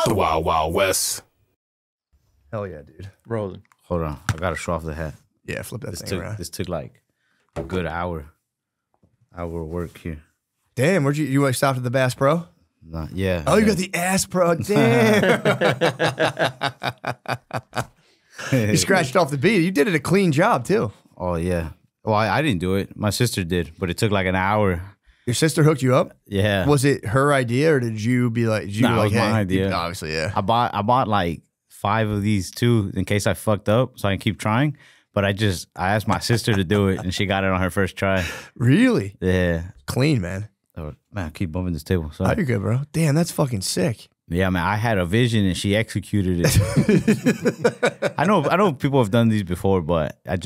The Wild Wild West. Hell yeah, dude. Rolling. Hold on. I got to show off the hat. Yeah, flip that thing around. This took like a good hour of work here. Damn, where'd you like stopped at the Bass Pro? Nah, yeah. Oh, you got the Ass Pro. Damn. You scratched off the beat. You did it a clean job, too. Oh, yeah. Well, I didn't do it. My sister did, but it took like an hour. Your sister hooked you up? Yeah. Was it her idea, or did you be like, Nah, it was hey, my idea. Obviously, yeah. I bought like 5 of these too in case I fucked up so I can keep trying. But I asked my sister to do it and she got it on her first try. Really? Yeah. Clean, man. Oh, man, I keep bumping this table. Sorry. Oh, you're good, bro. Damn, that's fucking sick. Yeah, man, I had a vision and she executed it. I know people have done these before, but I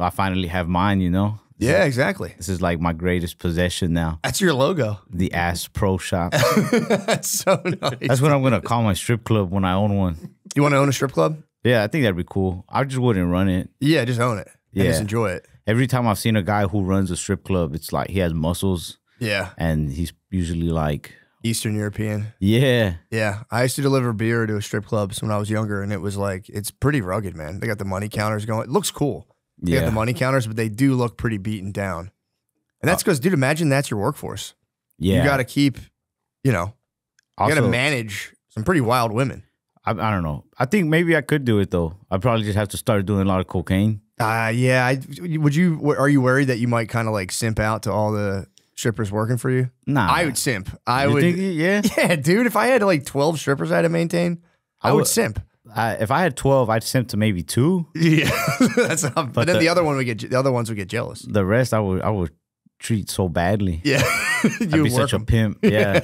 finally have mine, you know? Yeah, exactly. This is like my greatest possession now. That's your logo. The Ass Pro Shop. That's so nice. That's what I'm going to call my strip club when I own one. You want to own a strip club? Yeah, I think that'd be cool. I just wouldn't run it. Yeah, just own it. Yeah. And just enjoy it. Every time I've seen a guy who runs a strip club, it's like he has muscles. Yeah. And he's usually like... Eastern European. Yeah. Yeah. I used to deliver beer to a strip clubs when I was younger, and it was like, it's pretty rugged, man. They got the money counters going. It looks cool. They got the money counters, but they do look pretty beaten down. And that's because, dude, imagine that's your workforce. Yeah. You got to keep, you got Also, to manage some pretty wild women. I don't know. I think maybe I could do it, though. I'd probably just have to start doing a lot of cocaine. Yeah. Are you worried that you might kind of like simp out to all the strippers working for you? Nah. I would simp. Yeah? Yeah, dude. If I had like 12 strippers I had to maintain, I would simp. If I had 12, I'd simp to maybe 2. Yeah. But then the other ones would get jealous. The rest I would treat so badly. Yeah. I'd be such a pimp. Yeah.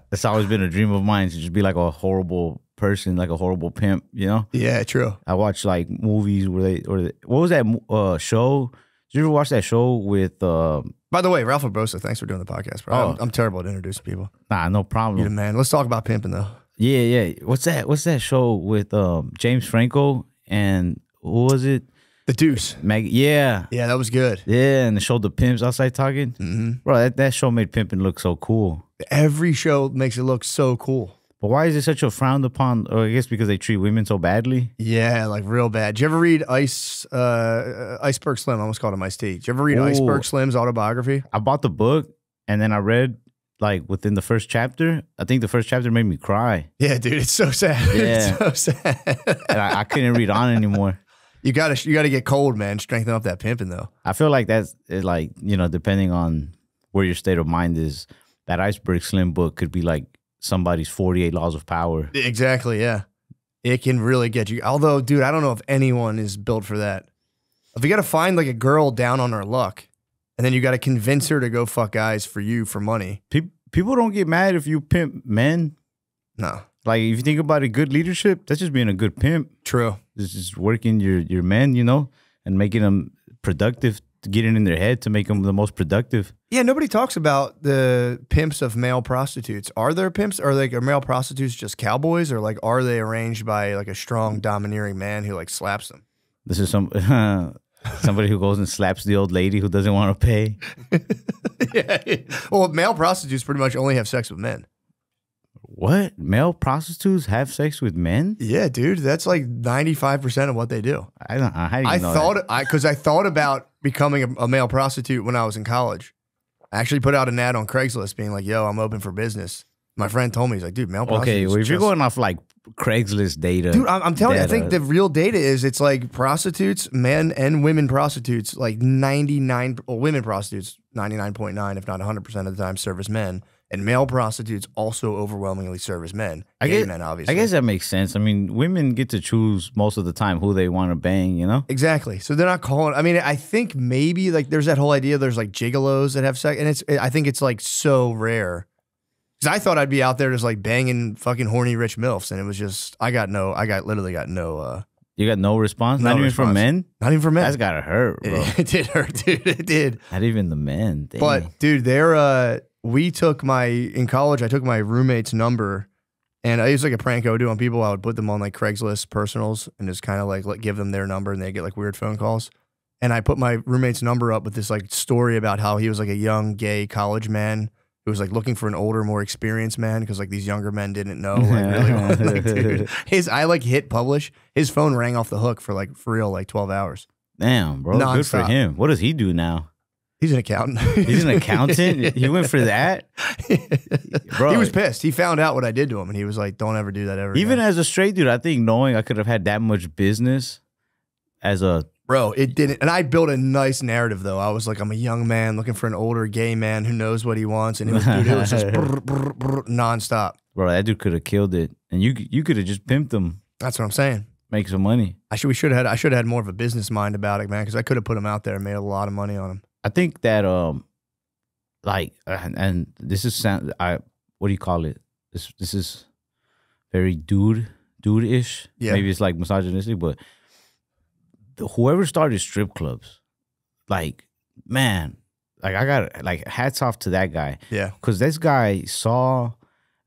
That's always been a dream of mine, to just be like a horrible person, like a horrible pimp, you know? Yeah, true. I watch like movies where what was that show? Did you ever watch that show with By the way, Ralph Barbosa, thanks for doing the podcast, bro. Oh. I'm terrible at introducing people. Nah, no problem. You're the man. Let's talk about pimping though. Yeah. What's that show with James Franco and who was it? The Deuce. Yeah. Yeah, that was good. Yeah, and they showed the pimps outside talking. Mm-hmm. Bro, that show made pimping look so cool. Every show makes it look so cool. But why is it such a frowned upon? Or I guess because they treat women so badly. Yeah, like real bad. Did you ever read Iceberg Slim? I almost called him Ice T. Did you ever read Iceberg Slim's autobiography? I bought the book and then I read like within the first chapter. I think the first chapter made me cry. Yeah, dude, it's so sad. Yeah. It's so sad. And I couldn't read on anymore. You gotta get cold, man. Strengthen up that pimping though. I feel like that's like, depending on where your state of mind is, that Iceberg Slim book could be like somebody's 48 Laws of Power. Exactly, yeah. It can really get you. Although, dude, I don't know if anyone is built for that. If you got to find like a girl down on her luck, and then you got to convince her to go fuck guys for you for money. People don't get mad if you pimp men. No. Like, if you think about it, good leadership, that's just being a good pimp. True. It's just working your men, and making them productive, getting in their head to make them the most productive. Yeah, nobody talks about the pimps of male prostitutes. Are there pimps? Are male prostitutes just cowboys, or like are they arranged by like a strong, domineering man who like slaps them? This is somebody who goes and slaps the old lady who doesn't want to pay. Yeah. Well, male prostitutes pretty much only have sex with men. What? Male prostitutes have sex with men? Yeah, dude. That's like 95% of what they do. I don't know. How do you know that? Because I thought about becoming a male prostitute when I was in college. I actually put out an ad on Craigslist being like, yo, I'm open for business. My friend told me, he's like, dude, male prostitutes. Okay, well, if you're going off like Craigslist data. Dude, I'm telling you, I think the real data is it's like prostitutes, men and women prostitutes, like 99, well, women prostitutes, 99.9, if not 100% of the time, service men. And male prostitutes also overwhelmingly service men. Men, obviously. I guess that makes sense. I mean, women get to choose most of the time who they want to bang, Exactly. So they're not calling. I mean, I think maybe like there's that whole idea there's like gigolos that have sex. And I think it's like so rare. Because I thought I'd be out there just like banging fucking horny rich MILFs. And it was just, I literally got no. You got no response? Not even from men? Not even from men. That's gotta hurt, bro. It did hurt, dude. It did. Not even the men. Dang. But, dude, in college, I took my roommate's number, and I used like a prank I would do on people. I would put them on like Craigslist personals and just kind of like give them their number, and they get like weird phone calls. And I put my roommate's number up with this like story about how he was like a young gay college man who was like looking for an older, more experienced man because like these younger men didn't know like really well. Like, dude, I like hit publish. His phone rang off the hook for real like 12 hours. Damn, bro, Non-stop. good for him. What does he do now? He's an accountant. He's an accountant? He went for that? Bro, he was pissed. He found out what I did to him, and he was like, don't ever do that ever even again. as a straight dude, I think knowing I could have had that much business as a... Bro, it didn't. And I built a nice narrative, though. I was like, I'm a young man looking for an older gay man who knows what he wants. And it was just nonstop. Bro, that dude could have killed it. And you could have just pimped him. That's what I'm saying. Make some money. I should have had more of a business mind about it, man, because I could have put him out there and made a lot of money on him. I think that and this is what do you call it? This is very dude-ish. Yeah. Maybe it's like misogynistic, but whoever started strip clubs, like, man, like I got like hats off to that guy. Yeah. Because this guy saw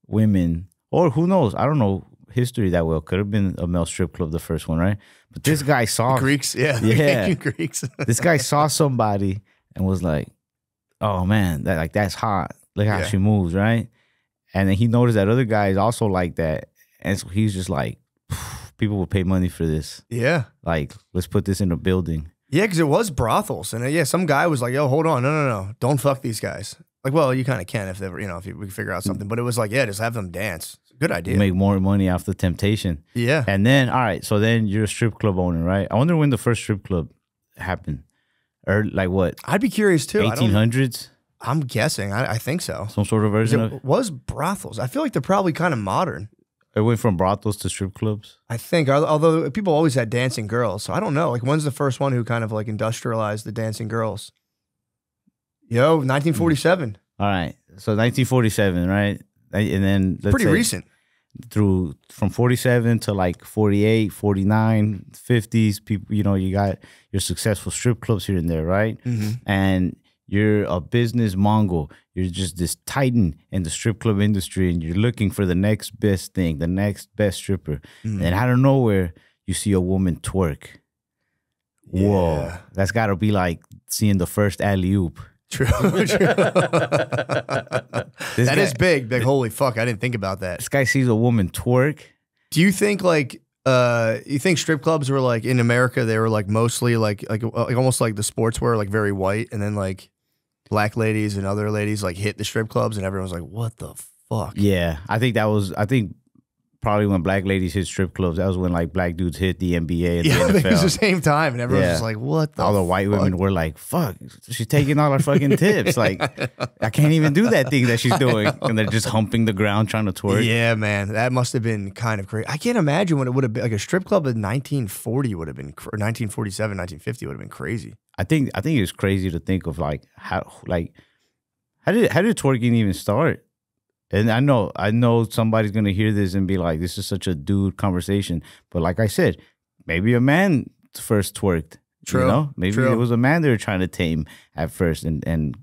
women, or who knows, I don't know history that well. Could have been a male strip club, the first one, right? But this guy saw the Greeks, yeah. Yeah. Greeks. This guy saw somebody and was like, oh man, that's hot. Look how she moves, right? And then he noticed that other guy is also like that. And so he's just like, people will pay money for this. Yeah. Like, let's put this in a building. Yeah, because it was brothels. And some guy was like, yo, hold on. No. Don't fuck these guys. Like, well, you kind of can if they were, if we can figure out something. But it was like, yeah, just have them dance. Good idea. Make more money off the temptation. Yeah. And then, all right, so then you're a strip club owner, right? I wonder when the first strip club happened. Or like what? I'd be curious too. 1800s? I'm guessing. I think so. Some sort of version of it. Was brothels. I feel like they're probably kind of modern. It went from brothels to strip clubs? I think, although people always had dancing girls. So I don't know. Like, when's the first one who kind of like industrialized the dancing girls? 1947. All right. So 1947, right? And then let's pretty say recent. From 47 to like 48, 49, 50s, people, you got your successful strip clubs here and there, right? Mm-hmm. And you're a business Mongol. You're just this titan in the strip club industry, and you're looking for the next best thing, the next best stripper. Mm-hmm. And out of nowhere, you see a woman twerk. Yeah. Whoa. That's got to be like seeing the first alley-oop. True. That is big. Like, holy fuck, I didn't think about that. This guy sees a woman twerk. Do you think you think strip clubs were like in America, they were like mostly like almost like the sports were like very white, and then like black ladies and other ladies like hit the strip clubs and everyone was like, what the fuck? Yeah. I think probably when black ladies hit strip clubs, that was when like black dudes hit the NBA and the NFL. It was the same time, and everyone was just like, what the all the white women were like, fuck, she's taking all our fucking tips. Like, I can't even do that thing that she's doing. And they're just humping the ground trying to twerk. Yeah, man. That must have been kind of crazy. I can't imagine what it would have been. Like a strip club in 1940 would have been, or 1947, 1950 would have been crazy. I think it's crazy to think of like how did twerking even start? And I know somebody's gonna hear this and be like, this is such a dude conversation. But like I said, maybe a man first twerked. True. Maybe it was a man they were trying to tame at first and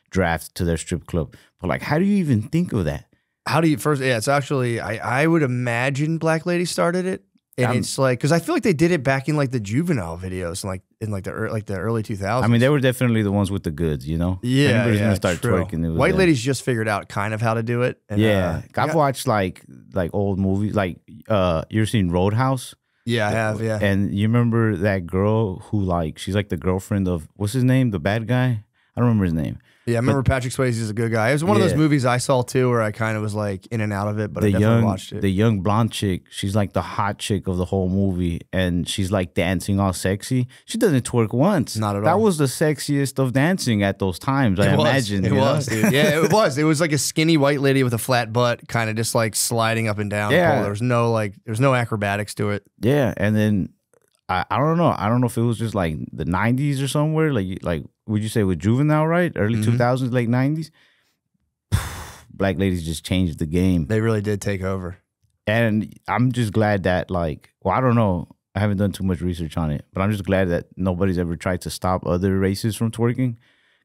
draft to their strip club. But like, how do you even think of that? How do you first? Yeah, it's actually I would imagine black ladies started it, and it's like because I feel like they did it back in like the juvenile videos and like the early 2000s. I mean, they were definitely the ones with the goods, Yeah, anybody's gonna start twerking. It was White them. ladies just figured out kind of how to do it. And, I've watched like old movies, like you ever seen Roadhouse? Yeah, I have. Yeah, and you remember that girl who like she's like the girlfriend of what's his name, the bad guy? I don't remember his name. Yeah, I remember Patrick Swayze's a good guy. It was one of those movies I saw too where I kind of was like in and out of it, but I definitely watched it. The young blonde chick, she's like the hot chick of the whole movie, and she's like dancing all sexy. She doesn't twerk once. Not at all. That was the sexiest of dancing at those times, I imagine. It was, dude. Yeah, it was. It was like a skinny white lady with a flat butt, kind of just like sliding up and down. Yeah. The pole. There's no acrobatics to it. Yeah, and then I don't know. I don't know if it was just like the 90s or somewhere. Like would you say with Juvenile, right? Early 2000s, late 90s? Black ladies just changed the game. They really did take over. And I'm just glad that I don't know. I haven't done too much research on it, but I'm just glad that nobody's ever tried to stop other races from twerking.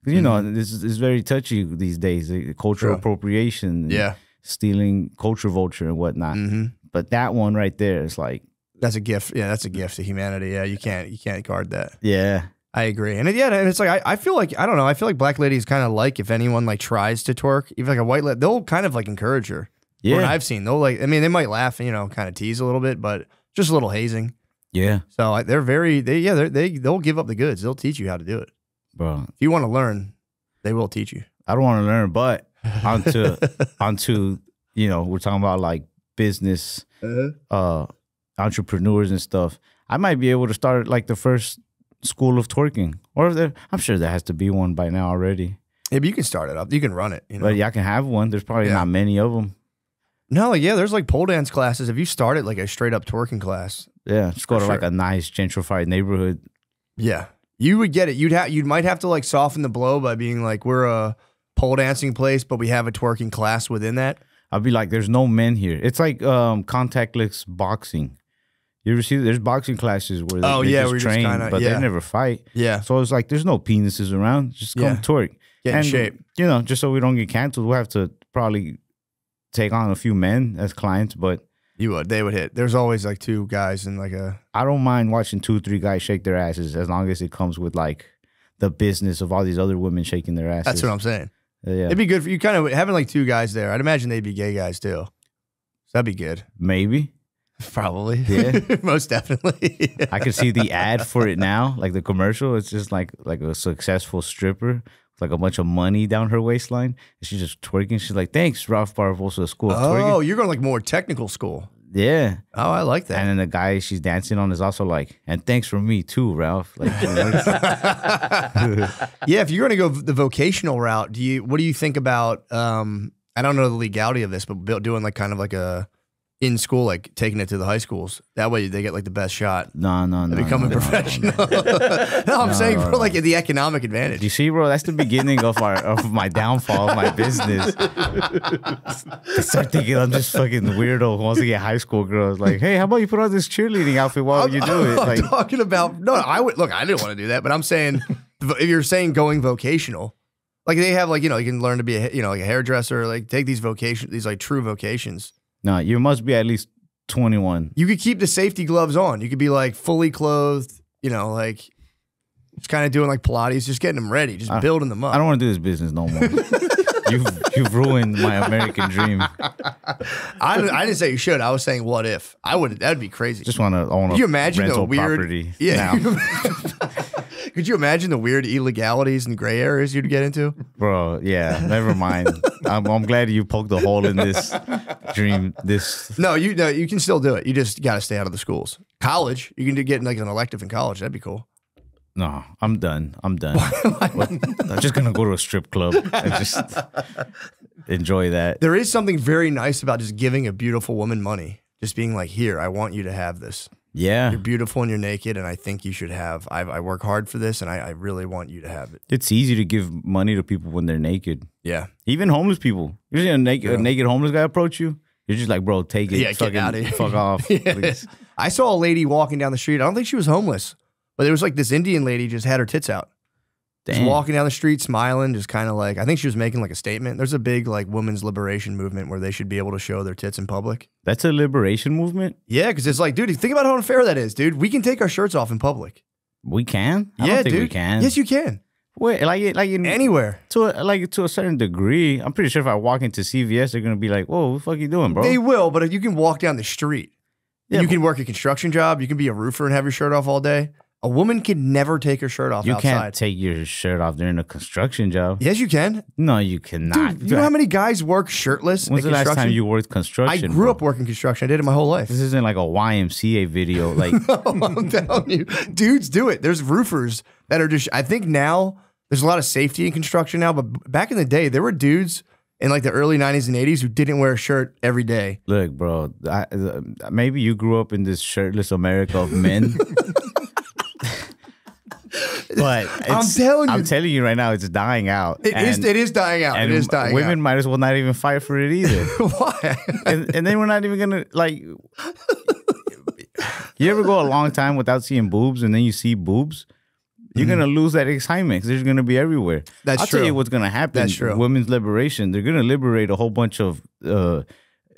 Because, this is very touchy these days. Cultural appropriation. Yeah. Stealing culture vulture and whatnot. But that one right there is like, that's a gift. Yeah, that's a gift to humanity. Yeah, you can't guard that. Yeah. I agree. And and it's like, I feel like, I don't know, I feel like black ladies kind of like, if anyone like tries to twerk, even like a white lady, they'll kind of like encourage her. Yeah. What I've seen, they'll like, I mean, they might laugh and, kind of tease a little bit, but just a little hazing. Yeah. So they'll give up the goods. They'll teach you how to do it. Bro. If you want to learn, they will teach you. I don't want to learn, but onto we're talking about like business, entrepreneurs and stuff. I might be able to start like the first school of twerking, or I'm sure there has to be one by now already. Yeah, but you can start it up. You can run it. But yeah, I can have one. There's probably not many of them. No, there's like pole dance classes. If you started like a straight up twerking class, just go to like a nice gentrified neighborhood. Yeah, you would get it. You might have to like soften the blow by being like, we're a pole dancing place, but we have a twerking class within that. I'll be like, there's no men here. It's like contactless boxing. You ever see there's boxing classes where they just train, but they never fight. Yeah. So it's like there's no penises around. Just come twerk. Get in shape. Just so we don't get canceled, we'll have to probably take on a few men as clients, but they would hit. There's always like two guys in like a. I don't mind watching 2-3 guys shake their asses as long as it comes with like the business of all these other women shaking their asses. That's what I'm saying. Yeah. It'd be good for you kind of having like two guys there. I'd imagine they'd be gay guys too. So that'd be good. Maybe. Probably. Yeah. Most definitely. I could see the ad for it now, like the commercial. It's just like a successful stripper with like a bunch of money down her waistline. And she's just twerking. She's like, thanks, Ralph Barbosa School of Twerking. Oh, you're going like more technical school. Yeah. Oh, I like that. And then the guy she's dancing on is also like, and thanks for me too, Ralph. Like, yeah, if you're going to go the vocational route, what do you think about, I don't know the legality of this, but doing like kind of like a in school, like taking it to the high schools. That way they get like the best shot. No. Becoming professional. No, I'm saying for like the economic advantage. You see, bro, that's the beginning of my downfall of my business. I start thinking I'm just fucking weirdo who wants to get high school girls. Like, hey, how about you put on this cheerleading outfit while you do it? I'm talking about, no, I didn't want to do that, but I'm saying, if you're saying going vocational, like they have like, you can learn to be like a hairdresser, like take these like true vocations. No, you must be at least 21. You could keep the safety gloves on. You could be like fully clothed, like just kind of doing like Pilates, just getting them ready, just building them up. I don't want to do this business no more. You've ruined my American dream. I didn't say you should. I was saying, what if? That'd be crazy. Just want to own a rental property. Yeah. Could you imagine the weird illegalities and gray areas you'd get into? Bro, yeah, never mind. I'm glad you poked a hole in this dream. No, you can still do it. You just got to stay out of the schools. College, you can get like an elective in college. That'd be cool. No, I'm done. I'm just going to go to a strip club and just enjoy that. There is something very nice about just giving a beautiful woman money. Just being like, here, I want you to have this. Yeah. You're beautiful and you're naked, and I think you should have. I work hard for this, and I really want you to have it. It's easy to give money to people when they're naked. Yeah. Even homeless people. You see a naked homeless guy approach you, you're just like, bro, take it. Yeah, get out of here. Fuck off. Yeah. I saw a lady walking down the street. I don't think she was homeless, but there was like this Indian lady just had her tits out. Just walking down the street, smiling, just kind of like, I think she was making like a statement. There's a big like women's liberation movement where they should be able to show their tits in public. That's a liberation movement? Yeah, because it's like, dude, think about how unfair that is, dude. We can take our shirts off in public. We can? I don't think we can. Yes, you can. Wait, like anywhere. To a certain degree. I'm pretty sure if I walk into CVS, they're gonna be like, whoa, what the fuck you doing, bro? They will, but if you can walk down the street. Yeah, you can work a construction job. You can be a roofer and have your shirt off all day. A woman can never take her shirt off outside. You can't take your shirt off during a construction job. Yes, you can. No, you cannot. Dude, you know how many guys work shirtless? When's the last time you worked construction? I grew up working construction. I did it my whole life. This isn't like a YMCA video. Like, no, I'm telling you. Dudes do it. There's roofers that are just, I think now there's a lot of safety in construction now, but back in the day, there were dudes in like the early 90s and 80s who didn't wear a shirt every day. Look, bro, maybe you grew up in this shirtless America of men. But I'm telling you right now, it's dying out. It is dying out. And it is dying women out. might as well not even fight for it either. Why? and then we're not even gonna like. You ever go a long time without seeing boobs, and then you see boobs? You're gonna lose that excitement because they're gonna be everywhere. I'll tell you what's gonna happen. That's true. Women's liberation. They're gonna liberate a whole bunch of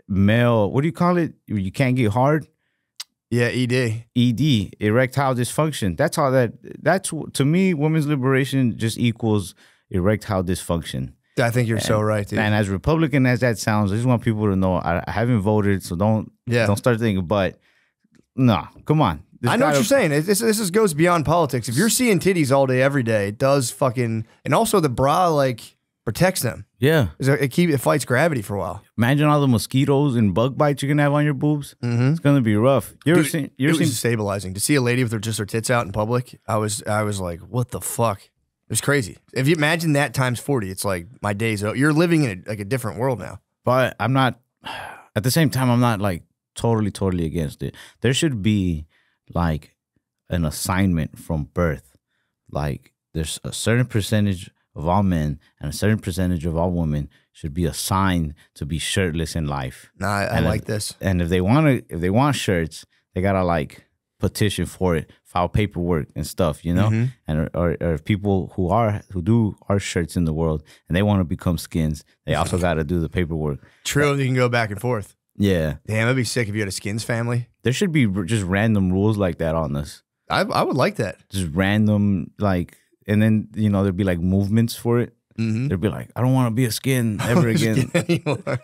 male. What do you call it? You can't get hard. Yeah, ED. ED, erectile dysfunction. That's to me, women's liberation just equals erectile dysfunction. I think you're so right, dude. And as Republican as that sounds, I just want people to know I haven't voted, so don't start thinking. But no, come on. I know what you're saying. This goes beyond politics. If you're seeing titties all day, every day, it does fucking, and also the bra like protects them. Yeah, it fights gravity for a while. Imagine all the mosquitoes and bug bites you're gonna have on your boobs. It's gonna be rough. It was stabilizing to see a lady with just her tits out in public. I was like, what the fuck? It was crazy. If you imagine that times 40, it's like my days. You're living in a different world now. But I'm not. At the same time, I'm not like totally against it. There should be like an assignment from birth. Like there's a certain percentage of all men and a certain percentage of all women should be assigned to be shirtless in life. Nah, I like this. And if they want shirts, they gotta like petition for it, file paperwork and stuff, you know. And or people who do art shirts in the world and they want to become skins, they also got to do the paperwork. True, you can go back and forth. Yeah, damn, it'd be sick if you had a skins family. There should be just random rules like that on us. I would like that. Just random like, and then there'd be like movements for it. They'd be like, I don't want to be a skin ever again.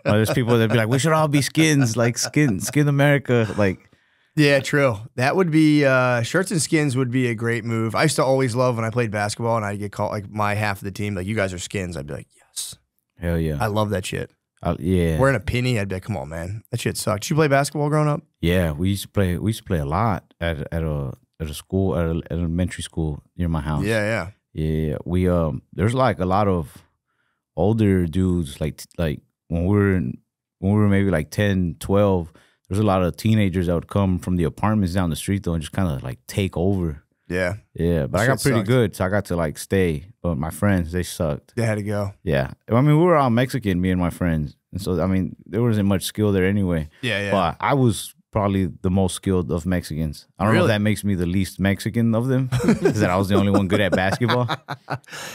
There's people that'd be like, we should all be skins, like skin America, like. Yeah, true. That would be shirts and skins would be a great move. I used to always love when I played basketball and I'd get called like my half of the team, like you guys are skins. I'd be like, yes, hell yeah. I love that shit. Yeah, wearing a penny, I'd be like, come on, man, that shit sucked. Did you play basketball growing up? Yeah, we used to play a lot at a school, at an elementary school near my house. Yeah. We there's like a lot of older dudes like when we were maybe like 10, 12. There's a lot of teenagers that would come from the apartments down the street though and just kind of like take over. Yeah. But I got pretty good, so I got to like stay. But my friends, they sucked. They had to go. Yeah. I mean, we were all Mexican, me and my friends. And so, I mean, there wasn't much skill there anyway. Yeah. But I was probably the most skilled of Mexicans. I don't know if that makes me the least Mexican of them, because that I was the only one good at basketball.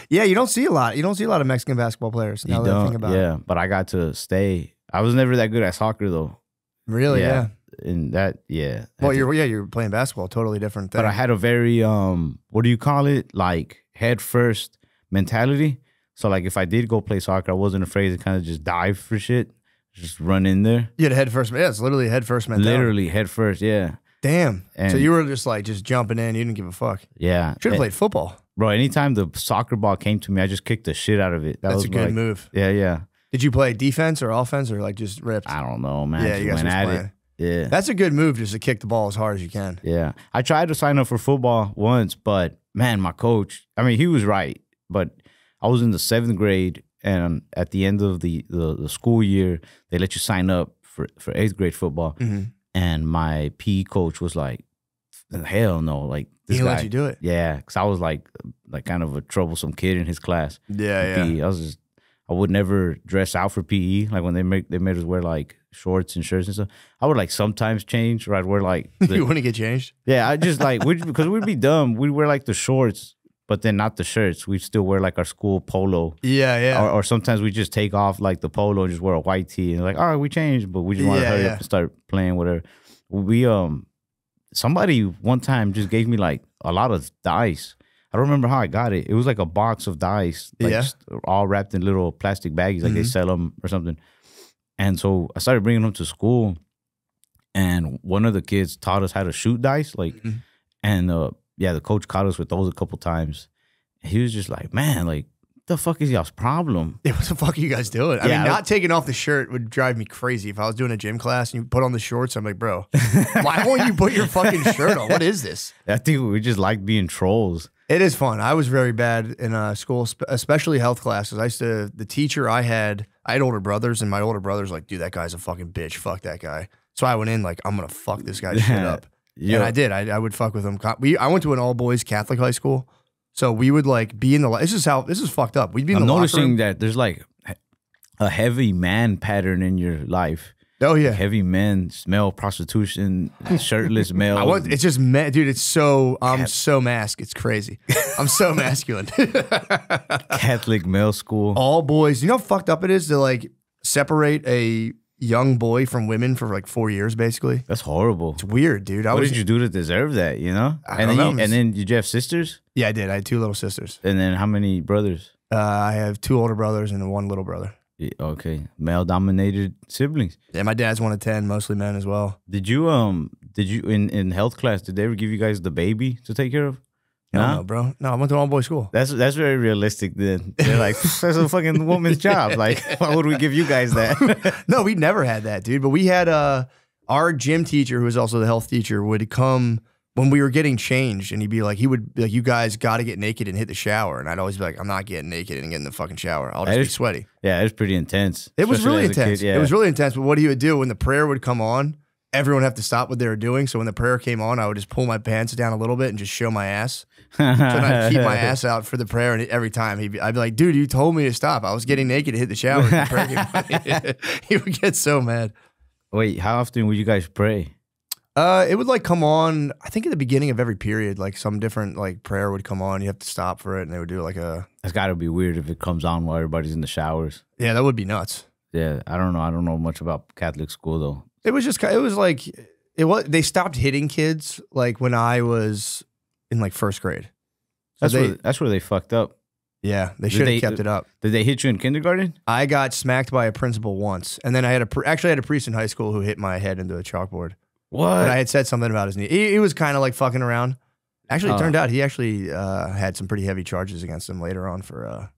Yeah, you don't see a lot. You don't see a lot of Mexican basketball players. Now that I think about it. But I got to stay. I was never that good at soccer though. Really? Yeah. And that, yeah. Well, you're playing basketball, totally different thing. But I had a very what do you call it? Like head first mentality. So like if I did go play soccer, I wasn't afraid to kind of just dive for shit, just run in there. You had a head first. Yeah, it's literally a head first mentality. Literally head first. Yeah. Damn. And so you were just like jumping in. You didn't give a fuck. Yeah. Should have played football, bro. Anytime the soccer ball came to me, I just kicked the shit out of it. That's a good move. Yeah. Did you play defense or offense or like just ripped? I don't know, man. Yeah, you guys were playing. It. Yeah. That's a good move, just to kick the ball as hard as you can. Yeah. I tried to sign up for football once, but man, my coach, I mean, he was right. But I was in the 7th grade, and at the end of the school year, they let you sign up for 8th grade football. And my PE coach was like, hell no. Like, this he guy, let you do it. Yeah. Because I was like kind of a troublesome kid in his class. Yeah. PE. I would never dress out for PE. Like when they made us wear like shorts and shirts and stuff. I would like sometimes change, or I'd wear like you want to get changed? Yeah, I just like because we'd be dumb. We'd wear like the shorts, but then not the shirts. We'd still wear like our school polo. Yeah. Or sometimes we just take off like the polo and just wear a white tee and like, all right, we changed, but we just want to hurry up and start playing whatever. We somebody one time just gave me like a lot of dice. I don't remember how I got it. It was like a box of dice, like all wrapped in little plastic baggies, like they sell them or something. And so I started bringing them to school, and one of the kids taught us how to shoot dice, like, and the coach caught us with those a couple times. And he was just like, man, like, the fuck is y'all's problem? Yeah, what the fuck are you guys doing? I mean, not taking off the shirt would drive me crazy. If I was doing a gym class and you put on the shorts, I'm like, bro, why won't you put your fucking shirt on? What is this? I think we just like being trolls. It is fun. I was very bad in school, especially health classes. The teacher I had older brothers, and my older brother's like, dude, that guy's a fucking bitch. Fuck that guy. So I went in like, I'm going to fuck this guy's shit up. And I did. I would fuck with him. I went to an all-boys Catholic high school. So we would like be in the, this is fucked up. We'd be in the locker room. I'm noticing that there's like a heavy man pattern in your life. Oh yeah, heavy men, smell prostitution, shirtless males. It's just men, dude. It's so I'm so masked. It's crazy. I'm so masculine. Catholic male school, all boys. You know how fucked up it is to like separate a young boy from women for like 4 years, basically. That's horrible. It's weird, dude. What did you do to deserve that, you know? I don't know. And then did you have sisters? Yeah, I did. I had 2 little sisters. And then how many brothers? I have 2 older brothers and 1 little brother. Yeah, okay. Male-dominated siblings. Yeah, my dad's 1 of 10, mostly men as well. Did you in health class, did they ever give you guys the baby to take care of? No, bro. No, I went to an all-boys school. That's very realistic then. They're like, that's a fucking woman's job. Like, why would we give you guys that? No, we never had that, dude. But we had our gym teacher, who was also the health teacher, would come when we were getting changed, and he would be like, you guys got to get naked and hit the shower. And I'd always be like, I'm not getting naked and getting in the fucking shower. I'll just be sweaty. Yeah, it was pretty intense. It was really intense. Yeah. It was really intense. But what he would do when the prayer would come on, everyone would have to stop what they were doing. So when the prayer came on, I would just pull my pants down a little bit and just show my ass. So I'd keep my ass out for the prayer. And every time I'd be like, dude, you told me to stop. I was getting naked to hit the shower. The prayer came on. He would get so mad. Wait, how often would you guys pray? It would like come on, I think at the beginning of every period, like some different like prayer would come on. You have to stop for it, and they would do like a. That's got to be weird if it comes on while everybody's in the showers. Yeah, that would be nuts. Yeah, I don't know. I don't know much about Catholic school though. It was just, it was like, they stopped hitting kids like when I was in like 1st grade. So that's where they fucked up. Yeah, they should have kept it up. Did they hit you in kindergarten? I got smacked by a principal once, and then I had actually had a priest in high school who hit my head into a chalkboard. What? But I had said something about his knee. He was kind of like fucking around. Actually, it turned out he actually had some pretty heavy charges against him later on for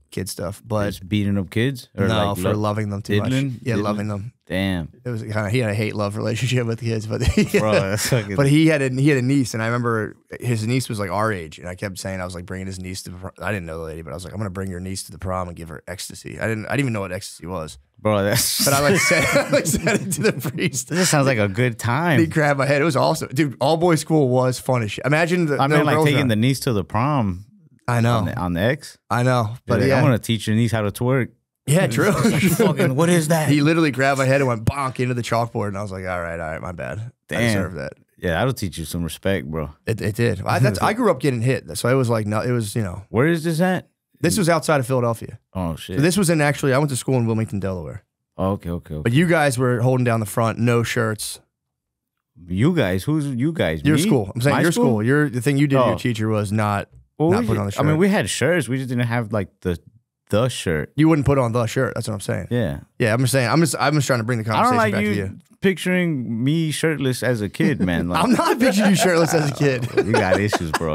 kid stuff. But just beating up kids? Or no, like for loving them too much. Yeah, loving them. Damn. It was kind of, he had a hate-love relationship with kids, but Bro, that's fucking... But he had a niece, and I remember his niece was like our age, and I kept saying I was like bringing his niece to the prom. I didn't know the lady, but I was like, I'm gonna bring your niece to the prom and give her ecstasy. I didn't even know what ecstasy was. Bro, that's... But I said it to the priest. This sounds like a good time. He grabbed my head. It was awesome. Dude, all-boys school was fun as shit. Imagine like taking the niece to the prom. I know. On the X? I know. But like, yeah. I'm gonna teach your niece how to twerk. Yeah, true. Fucking, what is that? He literally grabbed my head and went bonk into the chalkboard, and I was like, all right, my bad. Damn. I deserve that. Yeah, that'll teach you some respect, bro. It did. I grew up getting hit, so it was like, no, it was, you know. Where is this at? This was outside of Philadelphia. Oh, shit. So this was I went to school in Wilmington, Delaware. Oh, okay. But you guys were holding down the front, no shirts. You guys? Who's you guys? Your Me? school. I'm saying My your school. The thing you did to your teacher was not put on the shirt. I mean, we had shirts. We just didn't have like the shirt. You wouldn't put on the shirt. That's what I'm saying. Yeah. Yeah, I'm just saying. I'm just trying to bring the conversation back to you. Picturing me shirtless as a kid, man. Like, I'm not picturing you shirtless as a kid. You got issues, bro.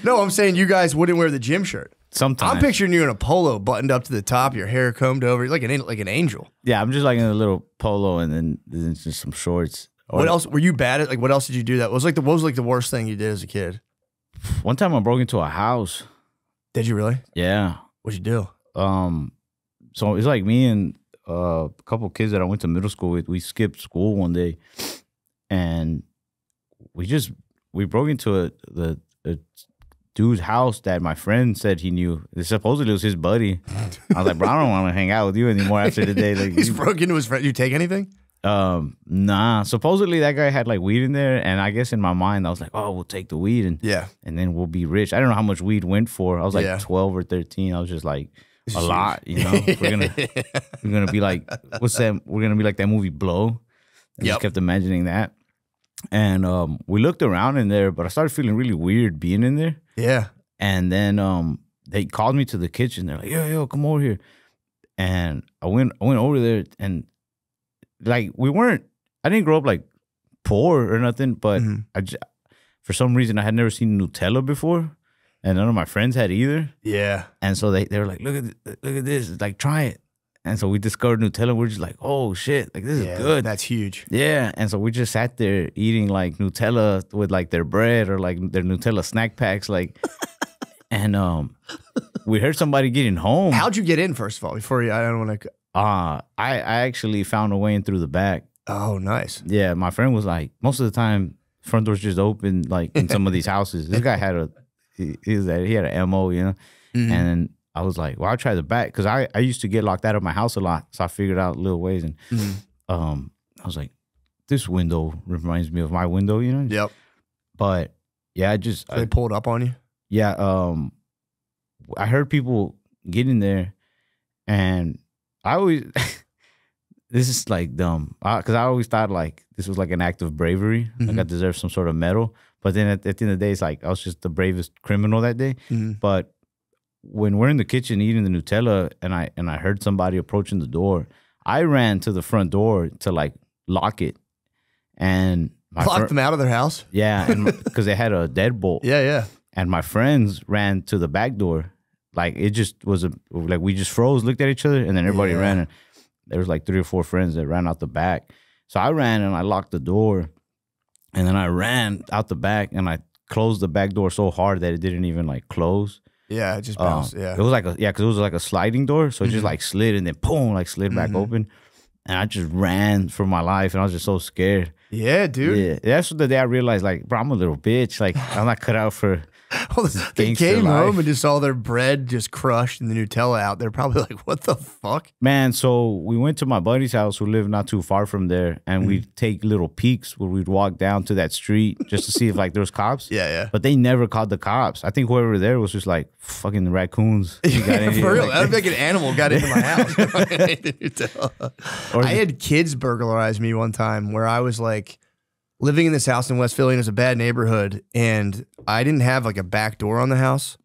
No, I'm saying you guys wouldn't wear the gym shirt. Sometimes. I'm picturing you in a polo buttoned up to the top, your hair combed over, like an angel. Yeah, I'm just like in a little polo and then just some shorts. What else were you bad at? Like, what else did you do what was the worst thing you did as a kid? One time I broke into a house. Did you really? Yeah. What'd you do? So it's like me and a couple of kids that I went to middle school with. We skipped school one day, and we broke into a dude's house that my friend said he knew. Supposedly it was his buddy. I was like, bro, I don't want to hang out with you anymore after the day. Like, he's broke into his friend. Did you take anything? Nah. Supposedly that guy had like weed in there, and I guess in my mind I was like, oh, we'll take the weed and then we'll be rich. I don't know how much weed went for. I was like 12 or 13. I was just like, a lot, you know. We're gonna be like, what's that? We're gonna be like that movie Blow. I just kept imagining that. And we looked around in there, but I started feeling really weird being in there. Yeah. And then they called me to the kitchen. They're like, yo, come over here. And I went over there, and like I didn't grow up like poor or nothing, but for some reason I had never seen Nutella before. And none of my friends had either. Yeah. And so they were like, look at this. Like, try it. And so we discovered Nutella. We're just like, oh, shit. Like, this is good. That's huge. Yeah. And so we just sat there eating, like, Nutella with, like, their bread or, like, their Nutella snack packs. Like, and we heard somebody getting home. How'd you get in, first of all, before I don't want to... I actually found a way in through the back. Oh, nice. Yeah. My friend was like, most of the time, front doors just open, like, in some of these houses. This guy had he had an MO, you know? And I was like, well, I'll try the back. Because I used to get locked out of my house a lot. So I figured out little ways. And I was like, this window reminds me of my window, you know? Yep. But, yeah, So they pulled up on you? Yeah. I heard people get in there. And I always... this is like dumb. Because I always thought like this was like an act of bravery. Like I deserved some sort of medal. But then at the end of the day, it's like I was just the bravest criminal that day. But when we're in the kitchen eating the Nutella and I heard somebody approaching the door, I ran to the front door to like lock it. And locked them out of their house? Yeah, and because they had a deadbolt. Yeah. And my friends ran to the back door. Like it just was like we just froze, looked at each other, and then everybody ran. And there was like 3 or 4 friends that ran out the back. So I ran and I locked the door. And then I ran out the back and I closed the back door so hard that it didn't even like close. Yeah, it just bounced. Yeah. It was like because it was like a sliding door. So it just like slid and then boom, like slid back open. And I just ran for my life and I was just so scared. Yeah, dude. Yeah. That's the day I realized, like, bro, I'm a little bitch. Like, I'm not cut out for they came home and just saw their bread just crushed and the Nutella out. They're probably like, what the fuck? Man, so we went to my buddy's house who lived not too far from there, and we'd take little peeks where we'd walk down to that street just to see if like there was cops. Yeah. But they never called the cops. I think whoever there was just like fucking raccoons. For real, that would be like an animal got into my house. I had kids burglarize me one time where I was like living in this house in West Philly, and it was a bad neighborhood, and I didn't have like a back door on the house.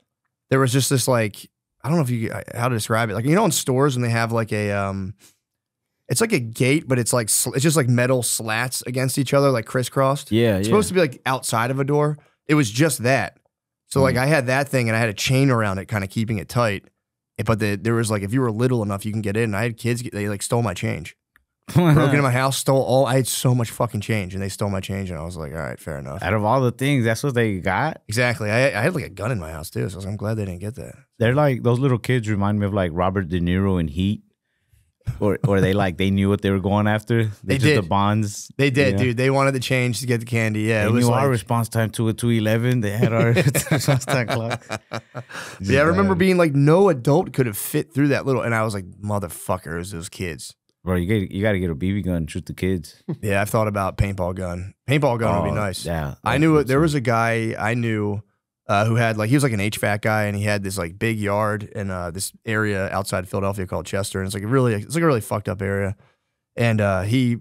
There was just this like, I don't know how to describe it. Like, you know, in stores when they have like a, it's like a gate, but it's like, it's just like metal slats against each other, like crisscrossed. Yeah, It's supposed to be like outside of a door. It was just that. So like I had that thing and I had a chain around it, kind of keeping it tight. But there was like, if you were little enough, you can get in. And I had kids, they like stole my change. Broke into my house, I had so much fucking change, and they stole my change, and I was like, all right, fair enough. Out of all the things, that's what they got? Exactly. I had like a gun in my house, too, so I'm glad they didn't get that. They're like, those little kids remind me of like Robert De Niro in Heat, or they like, they knew what they were going after. They did. The bonds. They did, dude. They wanted the change to get the candy. Yeah, they it was knew like, our response time to a 211. They had our response time clock. Yeah, I remember being like, no adult could have fit through that little, and I was like, motherfuckers, those kids. Bro, you got to get a BB gun and shoot the kids. Yeah, I've thought about paintball gun. Paintball gun would be nice. Yeah, I knew there was a guy I knew who had like, he was like an HVAC guy, and he had this like big yard in this area outside Philadelphia called Chester, and it's like a really fucked up area. And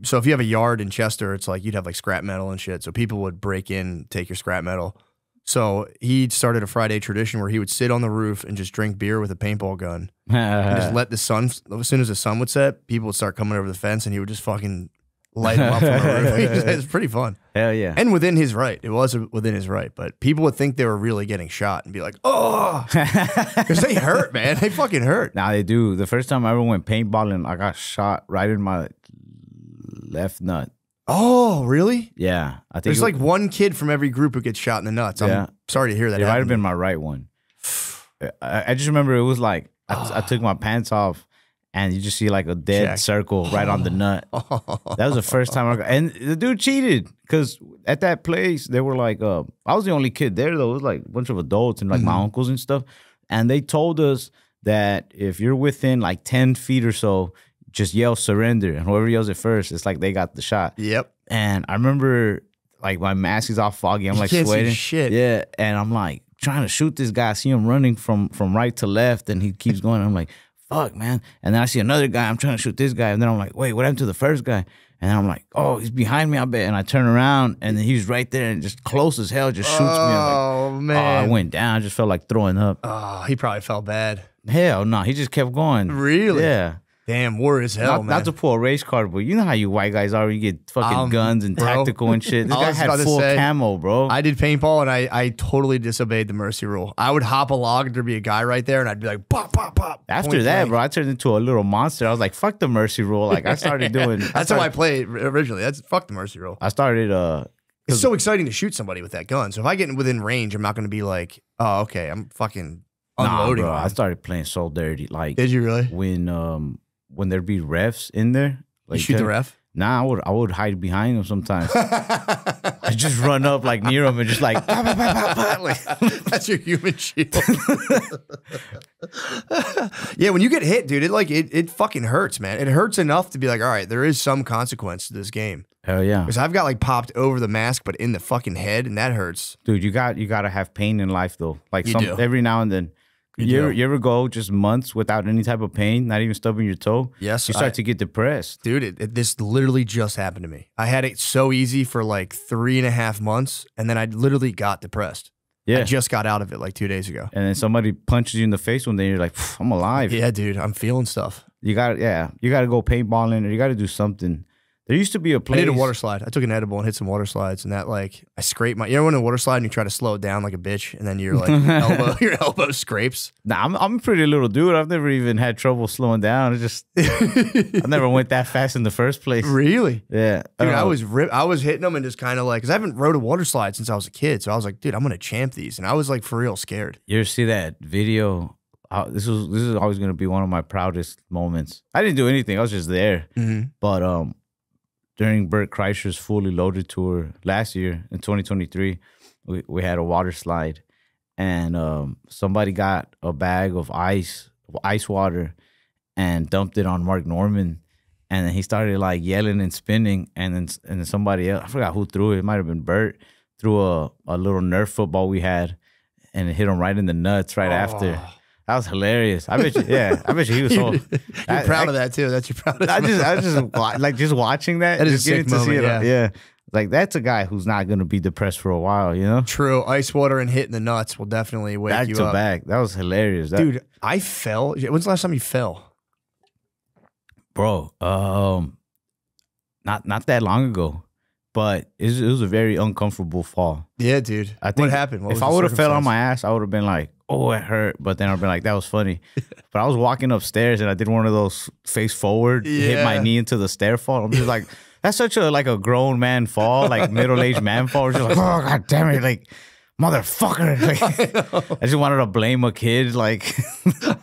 so if you have a yard in Chester, it's like you'd have like scrap metal and shit. So people would break in, take your scrap metal. So he started a Friday tradition where he would sit on the roof and just drink beer with a paintball gun. And just let the sun, as soon as the sun would set, people would start coming over the fence, and he would just fucking light them up from the roof. It was pretty fun. Hell yeah. And within his right. It was within his right. But people would think they were really getting shot and be like, oh, because they hurt, man. They fucking hurt. Nah, they do. The first time I ever went paintballing, I got shot right in my left nut. Oh, really? Yeah. I think there's like one kid from every group who gets shot in the nuts. I'm sorry to hear that. It might have been my right one. I just remember it was like, I took my pants off, and you just see like a dead circle right on the nut. That was the first time I got, and the dude cheated because at that place they were like, I was the only kid there though. It was like a bunch of adults and like my uncles and stuff, and they told us that if you're within like 10 feet or so, just yell surrender, and whoever yells it first, it's like they got the shot. Yep. And I remember like my mask is all foggy. I'm like sweating. Shit. Yeah, and I'm like trying to shoot this guy. I see him running from right to left, and he keeps going. I'm like, fuck, man. And then I see another guy. I'm trying to shoot this guy, and then I'm like, wait, what happened to the first guy? And then I'm like, oh, he's behind me, I bet. And I turn around, and then he's right there, and just close as hell, just shoots me. Oh, like, man. Oh, I went down. I just felt like throwing up. Oh, he probably felt bad. Hell no. He just kept going. Really? Yeah. Damn, war is hell, man. Not to pull a race card, but you know how you white guys are. You get fucking guns and tactical and shit. This guy had full camo, bro. I did paintball, and I totally disobeyed the mercy rule. I would hop a log, and there'd be a guy right there, and I'd be like, pop, pop, pop. After that, bro, I turned into a little monster. I was like, fuck the mercy rule. Like, I started doing... That's how I played originally. Fuck the mercy rule. I started... It's so exciting to shoot somebody with that gun. So if I get within range, I'm not going to be like, oh, okay, I'm fucking unloading. Nah, bro, I started playing so dirty. Like, did you really? When there'd be refs in there, like, you shoot the ref? Nah, I would hide behind them sometimes. I just run up like near them and just like, bah, bah, bah, bah, bah, like that's your human shield. Yeah, when you get hit, dude, it fucking hurts, man. It hurts enough to be like, all right, there is some consequence to this game. Hell yeah. Because I've got like popped over the mask, but in the fucking head, and that hurts. Dude, you got to have pain in life though. Like do. Every now and then. Good You deal. you ever go just months without any type of pain, not even stubbing your toe? Yes, You start to get depressed. Dude, this literally just happened to me. I had it so easy for like 3.5 months, and then I literally got depressed. Yeah. I just got out of it like 2 days ago. And then somebody punches you in the face one day, you're like, I'm alive. Yeah, dude, I'm feeling stuff. You got to go paintballing or you got to do something. There used to be a place. I did a water slide. I took an edible and hit some water slides, and that like I scraped my. You know when a water slide and you try to slow it down like a bitch, and then your like your elbow scrapes. Nah, I'm a pretty little dude. I've never even had trouble slowing down. It just I never went that fast in the first place. Really? Yeah, Dude, I was hitting them and just kind of like, because I haven't rode a water slide since I was a kid, so I was like, dude, I'm gonna champ these, and I was like for real scared. You ever see that video? This is always gonna be one of my proudest moments. I didn't do anything. I was just there. But during Bert Kreischer's Fully Loaded tour last year in 2023, we had a water slide, and somebody got a bag of ice water and dumped it on Mark Norman, and then he started like yelling and spinning, and then somebody else, I forgot who threw it. It might have been Bert, threw a little Nerf football we had, and it hit him right in the nuts right after. That was hilarious. I bet you, I bet you he was so. You're proud of that too. That's your proudest. I just like just watching that. That is just a sick moment. Yeah. Like that's a guy who's not gonna be depressed for a while, you know. True. Ice water and hitting the nuts will definitely wake Back you to up. back. That was hilarious, Dude, I fell. When's the last time you fell? bro. Not that long ago, but it was a very uncomfortable fall. Yeah, dude. I think what happened? if I would have fell on my ass, I would have been like, "Oh, it hurt," but then I'd been like, "That was funny." But I was walking upstairs and I did one of those face forward, hit my knee into the stair fall. I'm just like, that's such a like a grown man fall, like middle-aged man fall. Just like, oh god damn it, like motherfucker. Like, I just wanted to blame a kid. Like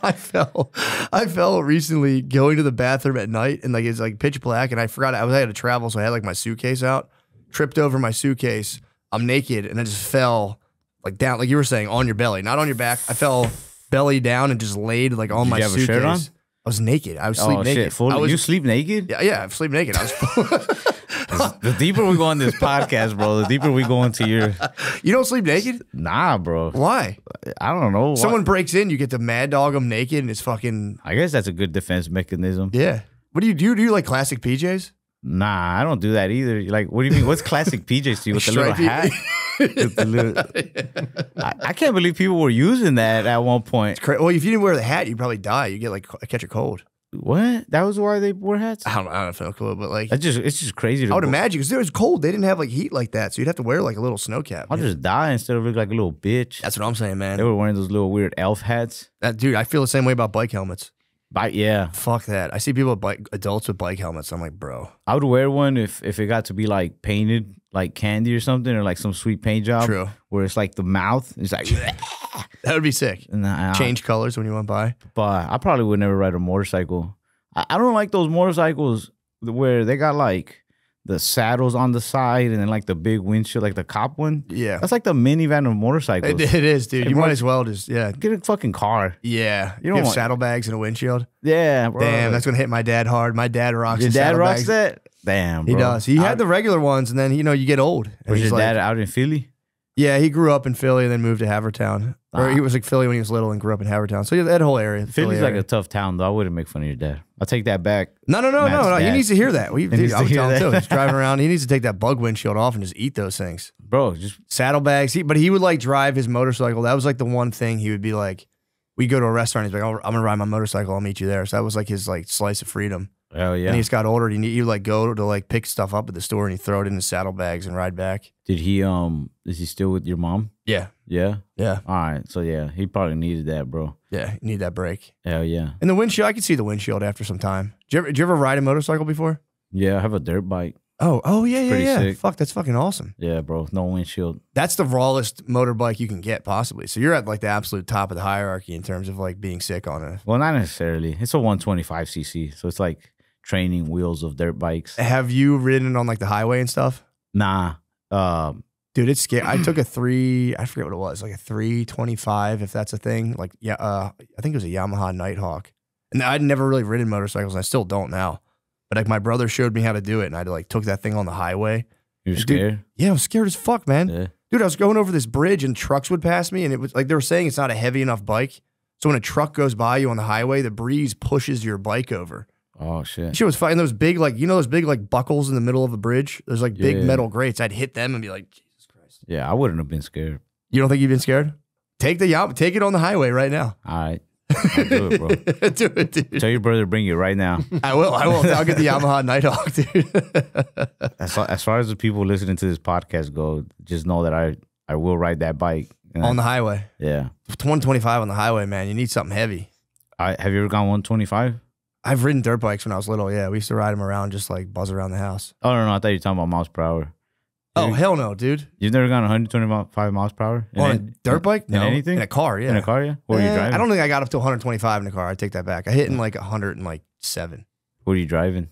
I fell recently going to the bathroom at night, and like it's like pitch black, and I forgot I had to travel, so I had like my suitcase out, tripped over my suitcase. I'm naked, and I just fell like down, like you were saying, on your belly, not on your back. I fell belly down and just laid like on my you have suitcase. A shirt on? I was naked. I was sleep naked. Shit, you sleep naked? Yeah, I sleep naked. I was. The deeper we go on this podcast, bro, the deeper we go into your. You don't sleep naked? Nah, bro. Why? I don't know. Someone breaks in, you get to mad dog them naked, and it's fucking. I guess that's a good defense mechanism. Yeah. What do you do? Do you like classic PJs? Nah, I don't do that either. Like, what do you mean? What's classic PJs to you with the little hat? With the little... I can't believe people were using that at one point. Well, if you didn't wear the hat, you'd probably die. You get like catch a cold. What? That was why they wore hats? I don't know if it's cool, but like it's just crazy. I would imagine because it was cold. They didn't have like heat like that, so you'd have to wear like a little snow cap. I'll just die instead of look like a little bitch. That's what I'm saying, man. They were wearing those little weird elf hats. Dude, I feel the same way about bike helmets. Yeah. Fuck that. I see people with adults with bike helmets. I'm like, bro. I would wear one if it got to be like painted like candy or something, or like some sweet paint job. True. Where it's like the mouth. It's like that would be sick. Change colors when you went by. But I probably would never ride a motorcycle. I don't like those motorcycles where they got like the saddles on the side and then like the big windshield, like the cop one. Yeah. That's like the minivan of motorcycles. It is, dude. You might as well just, get a fucking car. Yeah. You have saddlebags and a windshield. Yeah, bro. Damn, that's going to hit my dad hard. My dad rocks Your dad saddlebags. rocks that? Damn, bro. He does. He had the regular ones, and then, you get old. Was your dad out in Philly? Yeah, he grew up in Philly and then moved to Havertown. Or he was like Philly when he was little and grew up in Havertown. So that whole area. Philly's like a tough town, though. I wouldn't make fun of your dad. I'll take that back. No. He needs to hear that. I would tell him too. He's driving around. He needs to take that bug windshield off and just eat those things. Bro, just saddlebags. But he would like drive his motorcycle. That was like the one thing he would be like, we go to a restaurant. He's like, I'm going to ride my motorcycle. I'll meet you there. So that was like his like slice of freedom. Oh yeah. And he just got older. He like go to like pick stuff up at the store and he throw it in his saddlebags and ride back. Did he is he still with your mom? Yeah. Yeah? Yeah. All right. So yeah, he probably needed that, bro. Yeah, you need that break. Hell yeah. And the windshield, I could see the windshield after some time. Did you ever ride a motorcycle before? Yeah, I have a dirt bike. Oh yeah. Sick. Fuck, that's fucking awesome. Yeah, bro. No windshield. That's the rawest motorbike you can get, possibly. So you're at like the absolute top of the hierarchy in terms of like being sick on it. Well, not necessarily. It's a 125cc, so it's like training wheels of dirt bikes. Have you ridden on like the highway and stuff? Nah. Dude, it's scary. I took I forget what it was, like a 325, if that's a thing. Like, yeah, I think it was a Yamaha Nighthawk. And I'd never really ridden motorcycles, and I still don't now. But like my brother showed me how to do it, and I like took that thing on the highway. You were scared? Yeah, I was scared as fuck, man. Yeah. Dude, I was going over this bridge, and trucks would pass me, and it was like they were saying it's not a heavy enough bike. So when a truck goes by you on the highway, the breeze pushes your bike over. Oh shit! She was fighting those big, like, you know, those big, like, buckles in the middle of a bridge. There's like big metal grates. I'd hit them and be like, Jesus Christ. Yeah, I wouldn't have been scared. You don't think you've been scared? Take it on the highway right now. All right, I'll do it, bro. Do it, dude. Tell your brother to bring it right now. I will. I'll get the Yamaha Nighthawk, dude. As far as the people listening to this podcast go, just know that I will ride that bike On the highway. Yeah, 125 on the highway, man. You need something heavy. Have you ever gone 125? I've ridden dirt bikes when I was little. Yeah, we used to ride them around, just like buzz around the house. Oh no, I thought you were talking about miles per hour. Hell no, dude. You've never gone 125 miles per hour On a dirt bike? No. In anything? In a car, yeah. In a car, yeah. What were you driving? I don't think I got up to 125 in a car. I take that back. I hit in like 107. What are you driving?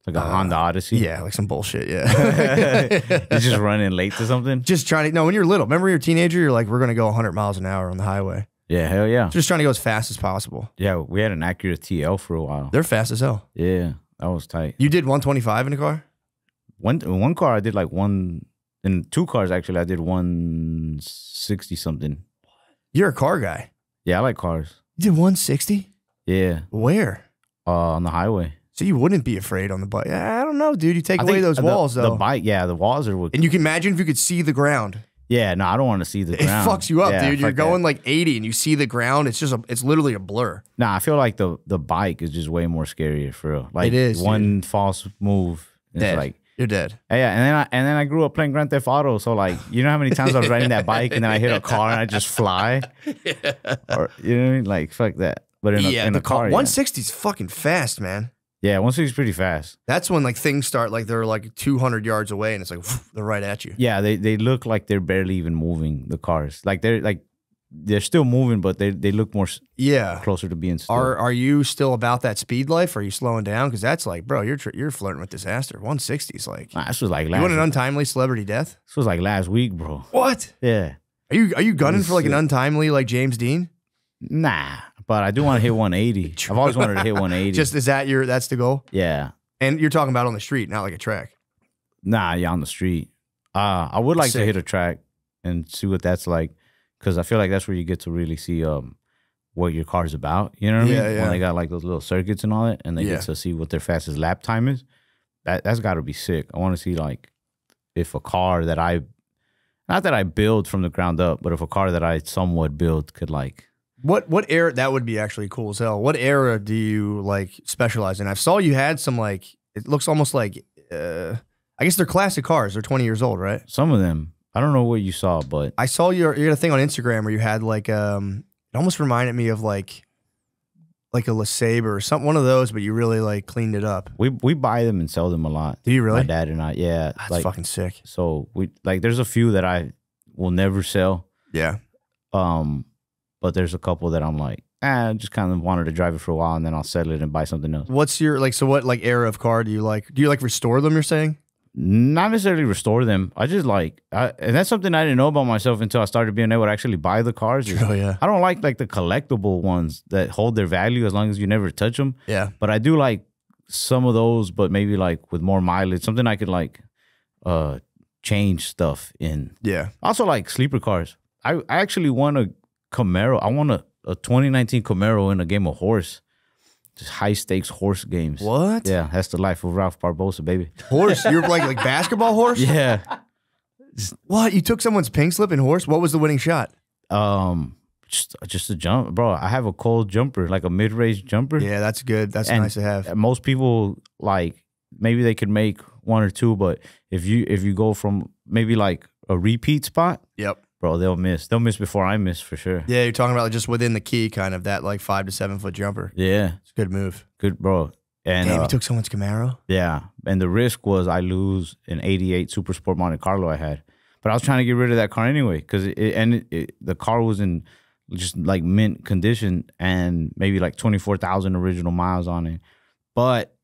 Like a Honda Odyssey? Yeah, like some bullshit. Yeah. You're just running late to something? Just trying to. No, when you're little, remember you're a teenager. You're like, we're gonna go 100 miles an hour on the highway. Yeah, hell yeah. Just trying to go as fast as possible. Yeah, we had an Acura TL for a while. They're fast as hell. Yeah, that was tight. You did 125 in a car? One car I did like in 2 cars actually I did 160 something. You're a car guy. Yeah, I like cars. You did 160? Yeah. Where? On the highway. So you wouldn't be afraid on the bike? I don't know, dude. You take away those walls though. The bike, yeah, the walls are. And you can imagine if you could see the ground. Yeah, no, I don't want to see the ground. It fucks you up, yeah, dude. You're going like 80 and you see the ground. It's just it's literally a blur. Nah, I feel like the bike is just way more scarier for real. Like it is one false move, it's dead. like you're dead. Yeah, and then I grew up playing Grand Theft Auto. So like, you know how many times I was riding that bike and then I hit a car and I just fly? Yeah. Or you know what I mean? Like fuck that. But in a car, 160 is fucking fast, man. Yeah, 160 is pretty fast. That's when like things start like they're like 200 yards away and it's like they're right at you. Yeah, they look like they're barely even moving, the cars. Like they're still moving, but they look more closer to being still. Are you still about that speed life? Or are you slowing down? Because that's like, bro, you're flirting with disaster. 160 is like. Nah, this was like last. You want an untimely celebrity death? This was like last week, bro. What? Yeah. Are you gunning for like an untimely like James Dean? Nah, but I do want to hit 180. I've always wanted to hit 180. Just that's the goal? Yeah. And you're talking about on the street, not like a track. Nah, yeah, on the street. I would like to hit a track and see what that's like, because I feel like that's where you get to really see what your car's about. You know what I mean? Yeah. When they got like those little circuits and all that, and they get to see what their fastest lap time is. That's got to be sick. I want to see like if a car that not that I build from the ground up, but if a car that I somewhat build could like. What era, that would be actually cool as hell. What era do you like specialize in? I saw you had some like, it looks almost like, I guess they're classic cars. They're 20 years old, right? Some of them. I don't know what you saw, but. I saw you had a thing on Instagram where you had like, it almost reminded me of like a LeSabre or something, one of those, but you really like cleaned it up. We buy them and sell them a lot. Do you really? My dad and I, yeah. That's like, fucking sick. So there's a few that I will never sell. Yeah. But there's a couple that I'm like, I just kind of wanted to drive it for a while and then I'll settle it and buy something else. What's your what like era of car do you like? Do you like restore them, you're saying? Not necessarily restore them. I just like, and that's something I didn't know about myself until I started being able to actually buy the cars. Oh yeah. I don't like the collectible ones that hold their value as long as you never touch them. Yeah. But I do like some of those, but maybe like with more mileage, something I could like change stuff in. Yeah. Also like sleeper cars. I actually won a Camaro. I won a 2019 Camaro in a game of horse. Just high stakes horse games. What? Yeah, that's the life of Ralph Barbosa, baby. Horse? You're like basketball horse? Yeah. What? You took someone's pink slip in horse? What was the winning shot? Just a jump, bro. I have a cold jumper, like a mid-range jumper. Yeah, that's good. That's nice to have. Most people like maybe they could make 1 or 2, but if you go from maybe like a repeat spot, yep. Bro, they'll miss. They'll miss before I miss for sure. Yeah, you're talking about like just within the key, kind of that like 5 to 7 foot jumper. Yeah, it's a good move. Good, bro. And damn, you took someone's Camaro. Yeah, and the risk was I lose an '88 Super Sport Monte Carlo I had, but I was trying to get rid of that car anyway because the car was in just like mint condition and maybe like 24,000 original miles on it. But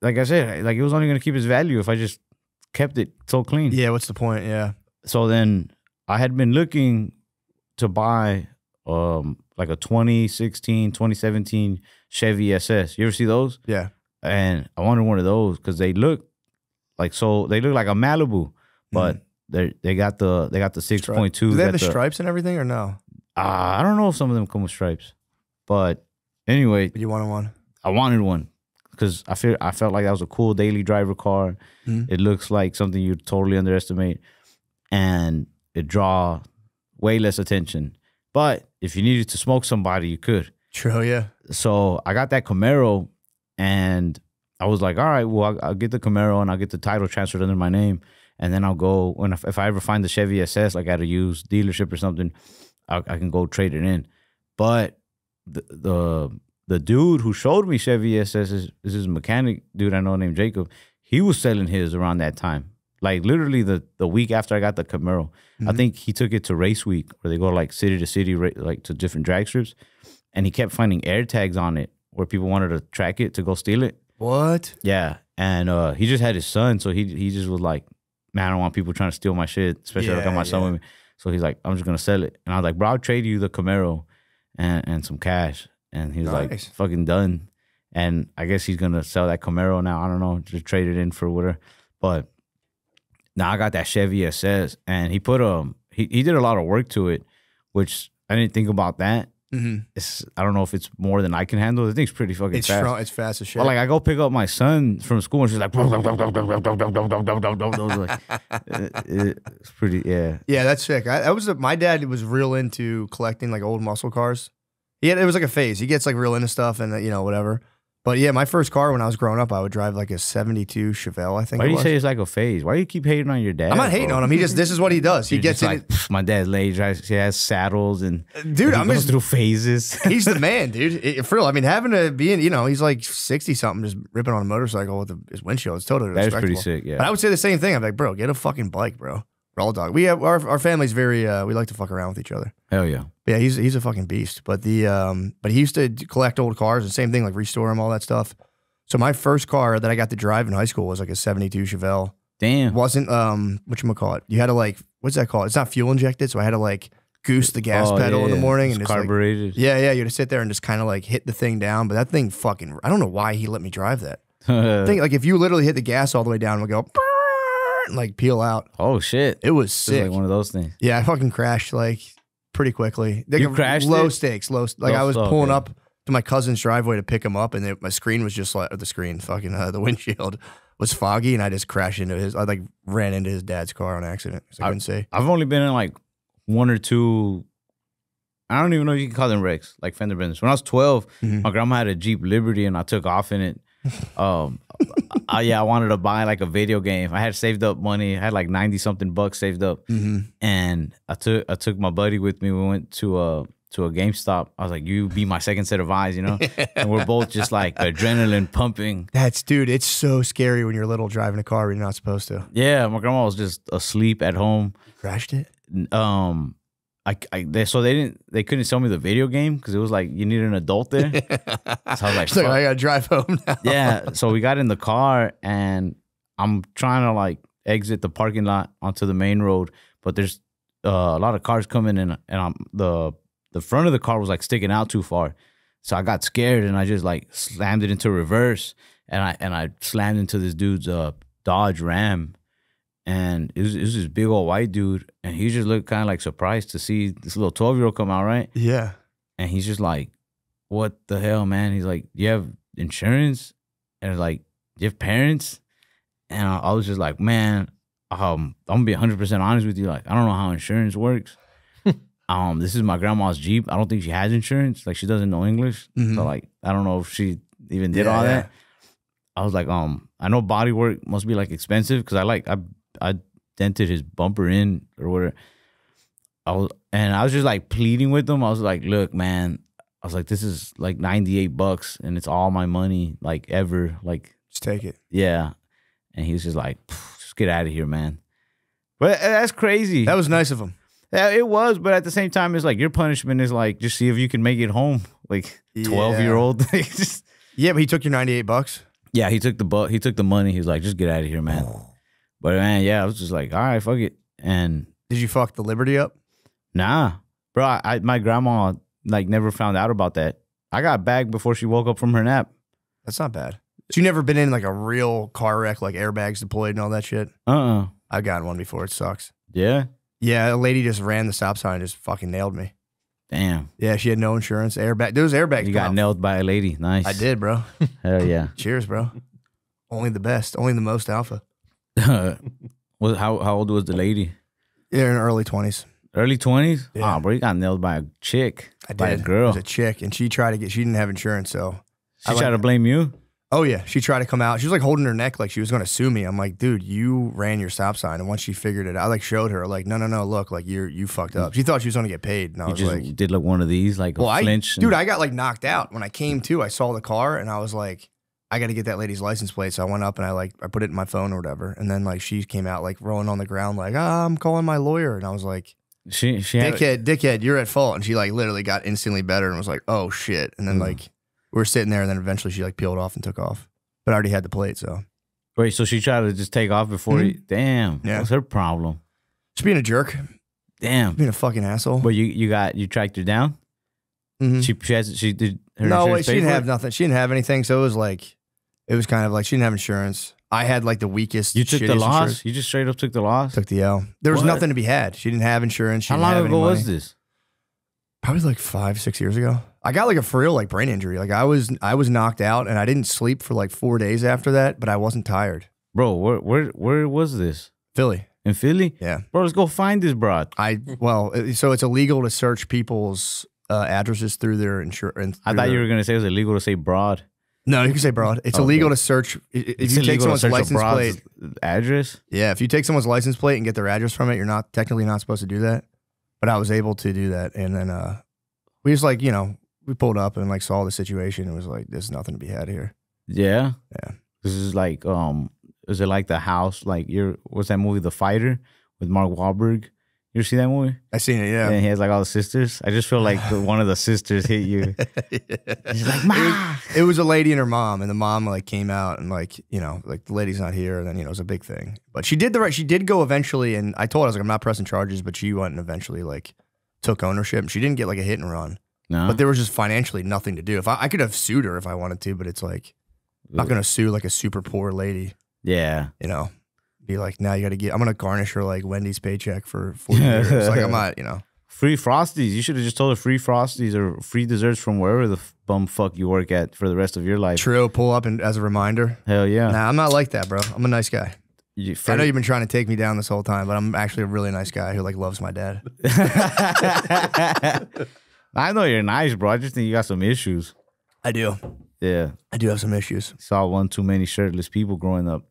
like I said, like it was only gonna keep its value if I just kept it so clean. Yeah, what's the point? Yeah. So then I had been looking to buy like a 2016, 2017 Chevy SS. You ever see those? Yeah. And I wanted one of those because they look like a Malibu, but they got the 6.2. Do they have the stripes and everything or no? I don't know if some of them come with stripes, but anyway, But you wanted one. I wanted one because I felt like that was a cool daily driver car. Mm-hmm. It looks like something you'd totally underestimate, and it draw way less attention. But if you needed to smoke somebody, you could. True, yeah. So I got that Camaro, and I was like, all right, well, I'll get the Camaro and I'll get the title transferred under my name, and then I'll go if I ever find the Chevy SS like at a used dealership or something, I can go trade it in. But the dude who showed me Chevy SS is this mechanic dude I know named Jacob. He was selling his around that time. Like literally the week after I got the Camaro. I think he took it to race week where they go like city to city, like to different drag strips. And he kept finding air tags on it where people wanted to track it to go steal it. What? Yeah. And he just had his son. So he just was like, man, I don't want people trying to steal my shit, especially if I got my son with me. So he's like, I'm just going to sell it. And I was like, bro, I'll trade you the Camaro and some cash. And he was like, fucking done. And I guess he's going to sell that Camaro now. I don't know. Just trade it in for whatever. But now I got that Chevy SS. And he put he did a lot of work to it, which I didn't think about that. I don't know if it's more than I can handle. The thing's pretty fucking fast. Strong. It's fast as shit. But like I go pick up my son from school and she's like, it's pretty, yeah. Yeah, that's sick. My dad was real into collecting like old muscle cars. It was like a phase. He gets like real into stuff and whatever. But yeah, my first car when I was growing up, I would drive like a '72 Chevelle, I think. Why do you say it's like a phase? Why do you keep hating on your dad? I'm not hating on him. This is what he does. He gets in. Like, my dad's lazy. He has saddles and dude, I'm just through phases. He's the man, dude. For real. I mean, having to be in, he's like 60 something, just ripping on a motorcycle with his windshield. It's totally respectable. That is pretty sick. Yeah. But I would say the same thing. I'm like, bro, get a fucking bike, bro. We're all dog. We have our family's very. We like to fuck around with each other. Hell yeah. Yeah, he's a fucking beast. But he used to collect old cars and same thing, like restore them, all that stuff. So my first car that I got to drive in high school was like a '72 Chevelle. Damn. It wasn't whatchamacallit. You had to like, what's that called? It's not fuel injected, so I had to like goose the gas pedal in the morning and just carbureted. Like, yeah, you had to sit there and just kind of like hit the thing down. But that thing fucking, I don't know why he let me drive that. I think like if you literally hit the gas all the way down, it would go and like peel out. Oh shit. It was sick. Like one of those things. Yeah, I fucking crashed like pretty quickly. Like, you crashed low it? stakes, like I was pulling up to my cousin's driveway to pick him up, and my screen was just like the windshield was foggy, and I just crashed into his. I like ran into his dad's car on accident. I couldn't see. I've only been in like one or two. I don't even know if you can call them wrecks, like fender benders. When I was 12, my grandma had a Jeep Liberty, and I took off in it. I wanted to buy like a video game. I had saved up money. I had like 90 something bucks saved up, and I took my buddy with me. We went to a GameStop. I was like, you be my second set of eyes, and we're both just like adrenaline pumping. Dude, it's so scary when you're little driving a car when you're not supposed to. Yeah, my grandma was just asleep at home. Crashed it? They couldn't sell me the video game because it was like you need an adult there. So I was like, like I gotta drive home now. Yeah, so we got in the car and I'm trying to like exit the parking lot onto the main road, but there's a lot of cars coming in, and the front of the car was like sticking out too far. So I got scared and I just like slammed it into reverse, and I slammed into this dude's Dodge Ram. And it was this big old white dude, and he just looked kind of like surprised to see this little 12-year-old come out, right? Yeah. And he's just like, what the hell, man? He's like, do you have insurance? And it's like, do you have parents? And I was just like, man, I'm going to be 100% honest with you. Like, I don't know how insurance works. This is my grandma's Jeep. I don't think she has insurance. Like, she doesn't know English. So, like, I don't know if she even did all that. I was like, I know body work must be, like, expensive because I dented his bumper in or whatever. I was just like pleading with him. I was like, look, man, I was like, this is like $98 and it's all my money, like ever. Like, just take it. Yeah. And he was just like, just get out of here, man. But that's crazy. That was nice of him. Yeah, it was, but at the same time, it's like your punishment is like, just see if you can make it home. Like 12-year-old. Yeah, but he took your $98. Yeah, he took the money. He was like, just get out of here, man. But man, yeah, I was just like, all right, fuck it. And did you fuck the Liberty up? Nah, bro. My grandma like never found out about that. I got bagged before she woke up from her nap. That's not bad. So you never been in like a real car wreck, like airbags deployed and all that shit? I've gotten one before. It sucks. Yeah. Yeah, a lady just ran the stop sign and just fucking nailed me. Damn. Yeah, she had no insurance. Airbag. Those airbags. You got nailed by a lady. Nice. I did, bro. Hell yeah. Cheers, bro. Only the best. Only the most alpha. Well, how old was the lady? Yeah, in her early 20s. Early 20s? Yeah. Oh, bro, you got nailed by a chick. I did. By a girl. It was a chick, and she didn't have insurance, so. She tried to blame you? Oh, yeah. She tried to come out. She was like holding her neck like she was going to sue me. I'm like, dude, you ran your stop sign. And once she figured it out, I like showed her, like, no, look, like you fucked up. She thought she was going to get paid. And I was like. Did like one of these, like a flinch? Dude, I got like knocked out. When I came to, I saw the car, and I was like, I got to get that lady's license plate. So I went up and I put it in my phone or whatever. And then like she came out like rolling on the ground like, I'm calling my lawyer. And I was like, dickhead, you're at fault. And she like literally got instantly better and was like, oh shit. And then like we were sitting there and then eventually she like peeled off and took off. But I already had the plate, so. Wait, so she tried to just take off before you? Damn. Yeah. What's her problem? She's being a jerk. Damn. Being a fucking asshole. But you tracked her down? Mm-hmm. She did her No, insurance wait, she didn't have nothing. She didn't have anything. So it was kind of like she didn't have insurance. I had like the weakest. You took the loss? Insurance. You just straight up took the loss? Took the L. There was What? nothing to be had. She didn't have insurance. She How didn't long have ago any money. was this? Probably like 5-6 years ago. I got like a for real like brain injury. Like I was knocked out and I didn't sleep for like 4 days after that, but I wasn't tired. Bro, where was this? Philly. In Philly? Yeah. Bro, let's go find this broad. So it's illegal to search people's addresses through their insurance. I thought you were going to say it was illegal to say broad. No, you can say broad. It's illegal to search. If you take someone's license plate. Address? Yeah, if you take someone's license plate and get their address from it, you're not technically not supposed to do that. But I was able to do that. And then we just like, we pulled up and like saw the situation. It was like, there's nothing to be had here. Yeah? Yeah. This is like, is it like The House? Like, what's that movie, The Fighter, with Mark Wahlberg? You ever see that movie? I seen it, yeah. And he has like all the sisters. I just feel like one of the sisters hit you. He's like, Ma! It was a lady and her mom, and the mom like came out and like, like the lady's not here, and then, it was a big thing. But she did she did go eventually, and I told her, I was like, I'm not pressing charges, but she went and eventually like took ownership. She didn't get like a hit and run. No. But there was just financially nothing to do. If I could have sued her if I wanted to, but it's like, I'm not going to sue like a super poor lady. Yeah. Be like, now you got to I'm going to garnish her like Wendy's paycheck for 40 years. Like, I'm not, Free Frosties. You should have just told her free Frosties or free desserts from wherever the bum fuck you work at for the rest of your life. True. Pull up and as a reminder. Hell yeah. Nah, I'm not like that, bro. I'm a nice guy. I know you've been trying to take me down this whole time, but I'm actually a really nice guy who like loves my dad. I know you're nice, bro. I just think you got some issues. I do. Yeah. I do have some issues. Saw one too many shirtless people growing up.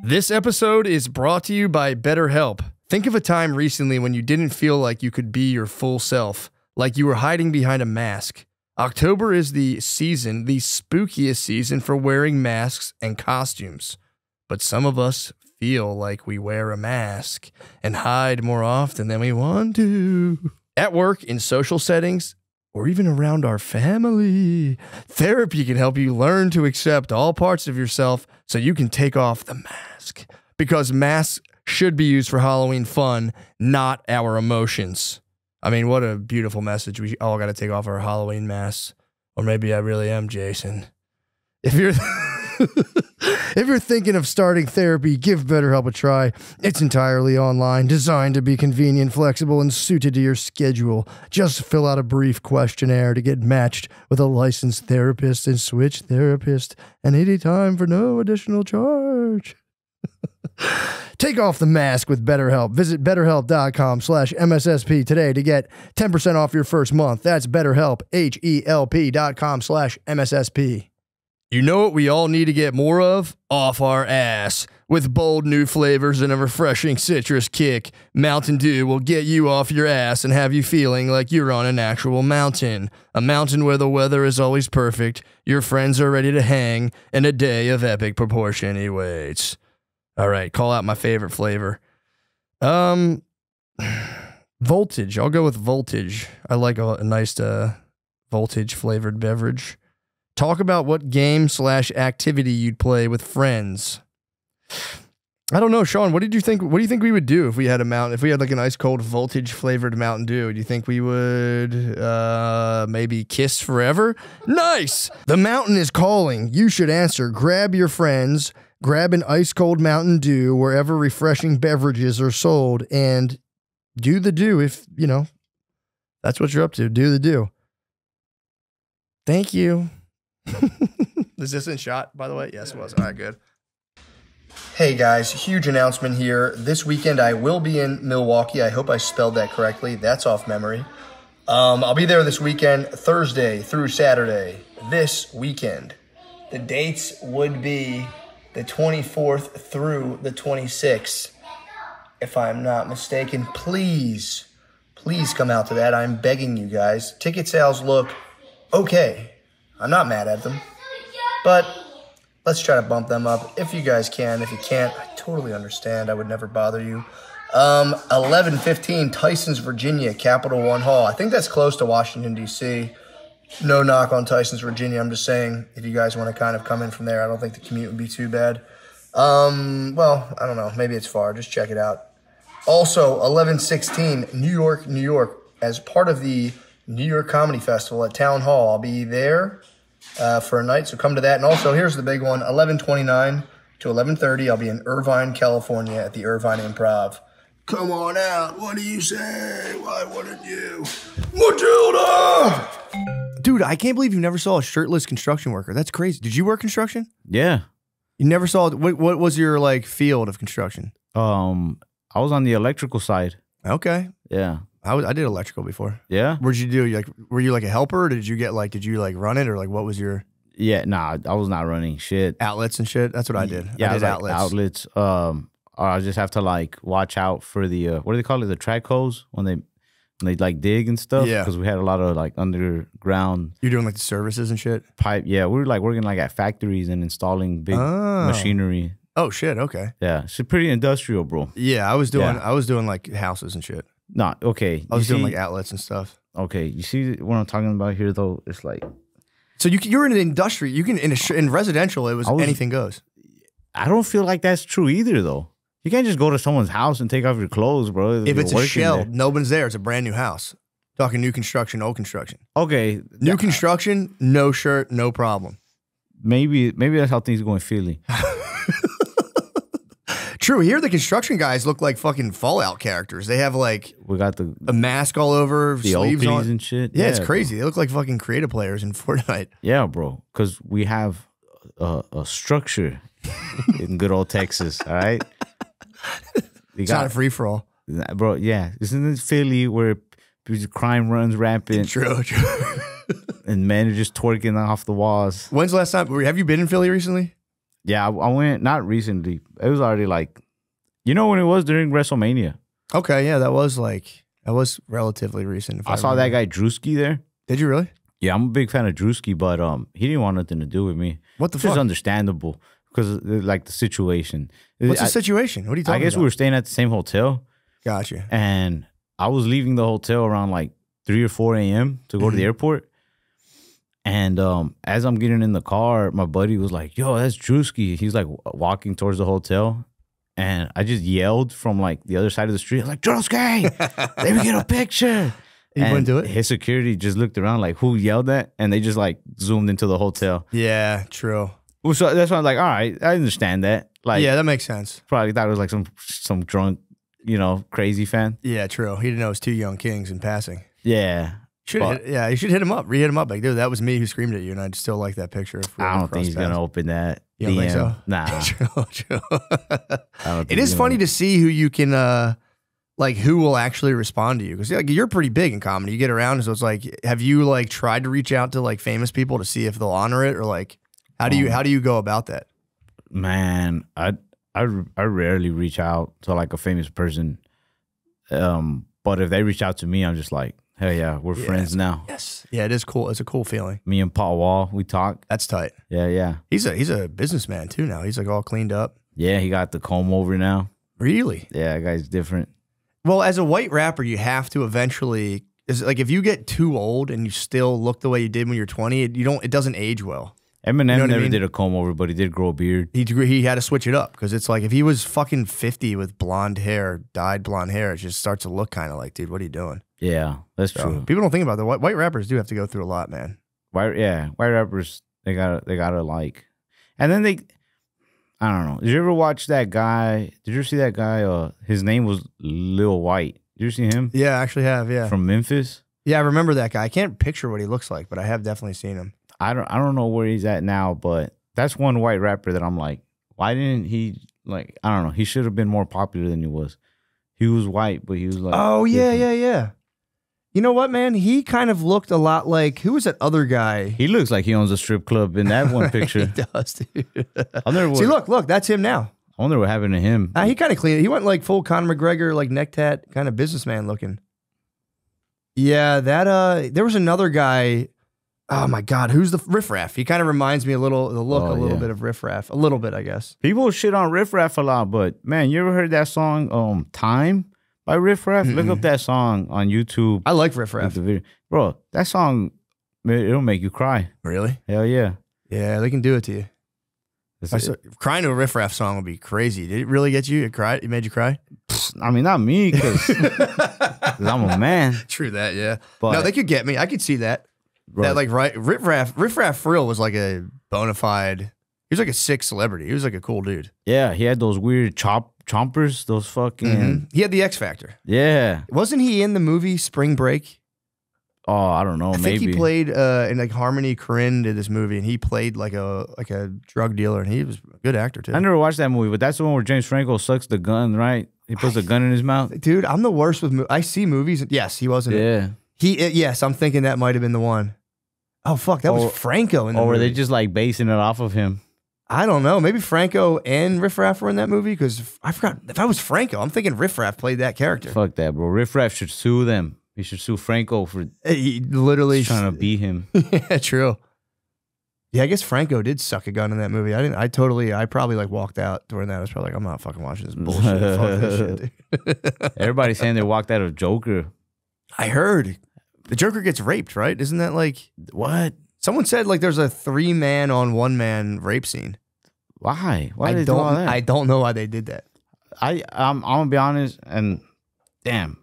This episode is brought to you by BetterHelp. Think of a time recently when you didn't feel like you could be your full self, like you were hiding behind a mask. October is the season, the spookiest season for wearing masks and costumes. But some of us feel like we wear a mask and hide more often than we want to. At work, in social settings, or even around our family, therapy can help you learn to accept all parts of yourself so you can take off the mask. Because masks should be used for Halloween fun, not our emotions. I mean, what a beautiful message. We all got to take off our Halloween masks. Or maybe I really am Jason. If you're if you're thinking of starting therapy, give BetterHelp a try. It's entirely online, designed to be convenient, flexible, and suited to your schedule. Just fill out a brief questionnaire to get matched with a licensed therapist and switch therapist at any time for no additional charge. Take off the mask with BetterHelp. Visit BetterHelp.com/MSSP today to get 10% off your first month. That's BetterHelp, HELP.com/MSSP. You know what we all need to get more of? Off our ass. With bold new flavors and a refreshing citrus kick, Mountain Dew will get you off your ass and have you feeling like you're on an actual mountain. A mountain where the weather is always perfect, your friends are ready to hang, and a day of epic proportion awaits. All right, call out my favorite flavor. Voltage. I'll go with Voltage. I like a nice Voltage flavored beverage. Talk about what game/activity you'd play with friends. I don't know, Sean. What do you think we would do if we had if we had like an ice cold Voltage flavored Mountain Dew? Do you think we would maybe kiss forever? Nice. The mountain is calling. You should answer. Grab your friends. Grab an ice cold Mountain Dew wherever refreshing beverages are sold, and do the do if That's what you're up to. Do the do. Thank you. Is this in shot, by the way? Yes, it was. All right, good. Hey guys, huge announcement here. This weekend I will be in Milwaukee. I hope I spelled that correctly. That's off memory. I'll be there this weekend, Thursday through Saturday, this weekend. The dates would be the 24th through the 26th. If I'm not mistaken, please come out to that. I'm begging you guys. Ticket sales look okay. I'm not mad at them, but let's try to bump them up if you guys can. If you can't, I totally understand. I would never bother you. 11:15, Tysons, Virginia, Capital One Hall. I think that's close to Washington, D.C. No knock on Tysons, Virginia. I'm just saying if you guys want to kind of come in from there, I don't think the commute would be too bad. Well, I don't know. Maybe it's far. Just check it out. Also, 11:16, New York, New York, as part of the New York Comedy Festival at Town Hall. I'll be there for a night, so come to that. And also, here's the big one, 11:29 to 11:30, I'll be in Irvine, California at the Irvine Improv. Come on out. What do you say? Why wouldn't you? Matilda! Dude, I can't believe you never saw a shirtless construction worker. That's crazy. Did you work construction? Yeah. You never saw, what was your like field of construction? I was on the electrical side. Okay. Yeah. I did electrical before. Yeah. What did you do? Were you like a helper? Or did you run it, or like what was your Yeah, nah, I was not running shit. outlets and shit? That's what I did. Yeah, I did like outlets. I just have to like watch out for the what do they call it? The track hose when they like dig and stuff. Yeah. Because we had a lot of like underground You're doing like the services and shit? pipe. Yeah, we were like working like at factories and installing big machinery. Oh shit, okay. Yeah, it's pretty industrial, bro. Yeah, I was doing like houses and shit. Nah, okay. I was doing like outlets and stuff. Okay, you see what I'm talking about here though? It's like So you're in an industry. You can in residential. It was anything goes. I don't feel like that's true either though. You can't just go to someone's house and take off your clothes, bro. If it's a shell, no one's there. It's a brand new house. Talking new construction, old construction. Okay, New construction, no shirt, no problem. maybe that's how things go in Philly. True. Here, the construction guys look like fucking Fallout characters. They have like We got a mask all over, the sleeves OPs on. and shit. Yeah, it's crazy. They look like fucking creative players in Fortnite. Yeah, bro. Because we have a structure in good old Texas. All right. It's not a free for all. Bro. Yeah, isn't it Philly where crime runs rampant? True. And men are just twerking off the walls. When's the last time? Have you been in Philly recently? Yeah, I went not recently. It was already like, when it was during WrestleMania. Okay, yeah, that was relatively recent. I saw that guy Drewski there. Did you really? Yeah, I'm a big fan of Drewski, but he didn't want nothing to do with me. What the fuck? fuck? It's understandable because like the situation. What's the situation? What are you talking about? I guess we were staying at the same hotel. Gotcha. And I was leaving the hotel around like 3 or 4 a.m. to go to the airport. And as I'm getting in the car, my buddy was like, yo, that's Drewski. He's like walking towards the hotel. And I just yelled from like the other side of the street. I was like, Drewski, let me get a picture. You wouldn't do it? His security just looked around like, who yelled that? And they just like zoomed into the hotel. Yeah, true. Well, so that's why I'm like, all right, I understand that. Like, yeah, that makes sense. Probably thought it was like some drunk, crazy fan. Yeah, true. He didn't know it was two young kings in passing. Yeah. You should hit him up. Re-hit him up. Like, dude, that was me who screamed at you, and I'd still like that picture. I don't think he's going to open that. You don't think so? Nah. True. It is funny to see who you can, who will actually respond to you. Because you're pretty big in comedy. You get around, so it's like, have you, like, tried to reach out to, like, famous people to see if they'll honor it? Or, like, how do you go about that? Man, I rarely reach out to, like, a famous person. But if they reach out to me, I'm just like, hell yeah, we're friends now. Yes. Yeah, it is cool. It's a cool feeling. Me and Paul Wall, we talk. That's tight. Yeah. He's a businessman too now. He's like all cleaned up. Yeah, he got the comb over now. Really? Yeah, that guy's different. Well, as a white rapper, you have to eventually, if you get too old and you still look the way you did when you're 20, it doesn't age well. Eminem never did a comb over, but he did grow a beard. He had to switch it up because it's like if he was fucking 50 with blonde hair, dyed blonde hair, it just starts to look kind of like, dude, what are you doing? Yeah, that's true. People don't think about that. White rappers do have to go through a lot, man. White rappers, they gotta like, and then I don't know. Did you ever watch that guy? Did you ever see that guy? His name was Lil White. Did you see him? Yeah, I actually have. Yeah, from Memphis. Yeah, I remember that guy. I can't picture what he looks like, but I have definitely seen him. I don't know where he's at now, but that's one white rapper that I'm like, why didn't he like? I don't know. He should have been more popular than he was. He was white, but he was like, oh yeah, different. yeah. You know what, man? He kind of looked a lot like, who was that other guy? He looks like he owns a strip club in that one picture. He does, dude. See, look, that's him now. I wonder what happened to him. He kind of cleaned it. He went like full Conor McGregor, like neck tat, kind of businessman looking. Yeah, that there was another guy. Oh my God, who's the Riff Raff? He kind of reminds me a little bit of Riff Raff. A little bit, I guess. People shit on Riff Raff a lot, but man, you ever heard that song Time by Riff Raff? Look up that song on YouTube. I like Riff Raff. Bro, that song, it'll make you cry. Really? Hell yeah. Yeah, they can do it to you. Crying to a Riff Raff song would be crazy. Did it really get you? It made you cry? I mean, not me, because I'm a man. True that, yeah. But, no, they could get me. I could see that. Right. That like Riff Raff for real was like a bona fide. He was like a sick celebrity. He was like a cool dude. Yeah, he had those weird chompers, those fucking. He had the X Factor. Yeah. Wasn't he in the movie Spring Break? Oh, I don't know. I think he played in like Harmony Korine did this movie, and he played like a drug dealer, and he was a good actor too. I never watched that movie, but that's the one where James Franco sucks the gun, right? He puts the gun in his mouth. Dude, I'm the worst with I see movies. Yes, he wasn't. Yeah. Yes, I'm thinking that might have been the one. Oh fuck, that was Franco in the movie. Or were they just like basing it off of him? I don't know. Maybe Franco and Riff Raff were in that movie, because I forgot. If I was Franco, I'm thinking Riff Raff played that character. Fuck that, bro. Riff Raff should sue them. He should sue Franco for he literally trying to beat him. Yeah, true. Yeah, I guess Franco did suck a gun in that movie. I probably like walked out during that. I was probably like, I'm not fucking watching this bullshit. Fuck this shit, dude. Everybody's saying they walked out of Joker. I heard the Joker gets raped, right? Isn't that like what? Someone said like there's a 3-man on 1-man rape scene. Why? Why did they do all that? I don't know why they did that. I'm gonna be honest, and damn.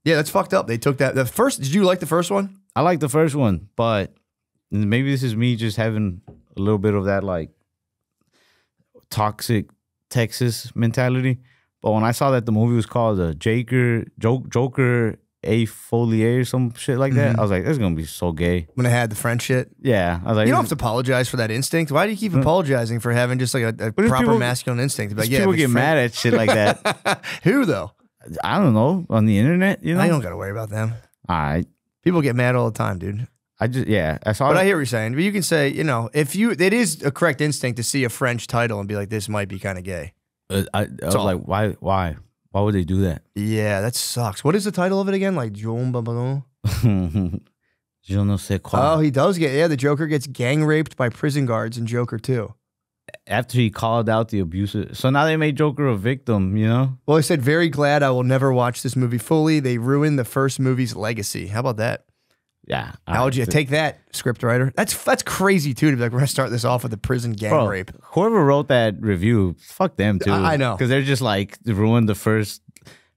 Yeah, that's fucked up. They took that. Did you like the first one? I like the first one, but maybe this is me just having a little bit of that like toxic Texas mentality. But when I saw that the movie was called Joker A Folie or some shit like that, I was like, "This is gonna be so gay." When it had the French shit, yeah, I was like, "You don't have to apologize for that instinct. Why do you keep apologizing for having just like a proper masculine instinct?" Like, people get mad at shit like that. Who though? I don't know, on the internet, you know. I don't gotta worry about them. All right, people get mad all the time, dude. I saw. But I hear what you're saying. But you can say, it is a correct instinct to see a French title and be like, this might be kind of gay. I was like, why would they do that? Yeah, that sucks. What is the title of it again? Like Jean Babylon? Je ne sais quoi. Oh, he does the Joker gets gang raped by prison guards in Joker 2. After he called out the abuser. So now they made Joker a victim, you know? Well, he said, very glad I will never watch this movie fully. They ruined the first movie's legacy. How about that? Yeah. How would you take that, scriptwriter? That's crazy, too, to be like, we're going to start this off with a prison gang rape. Whoever wrote that review, fuck them, too. I know. Because they're just like, they ruined the first...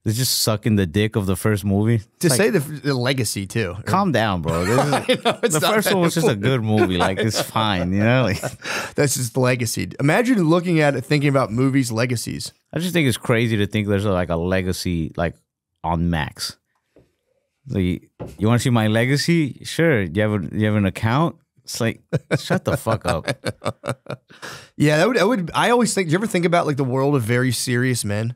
They're just sucking the dick of the first movie. To say the legacy, too. Calm down, bro. The first one was just a good movie. Like, it's fine, you know? Like, that's just the legacy. Imagine looking at it, thinking about movies' legacies. I just think it's crazy to think there's like a legacy like on Max. Like, you want to see my legacy? Sure. You have an account? It's like, shut the fuck up. Yeah, that would. I always think. Do you ever think about like the world of very serious men?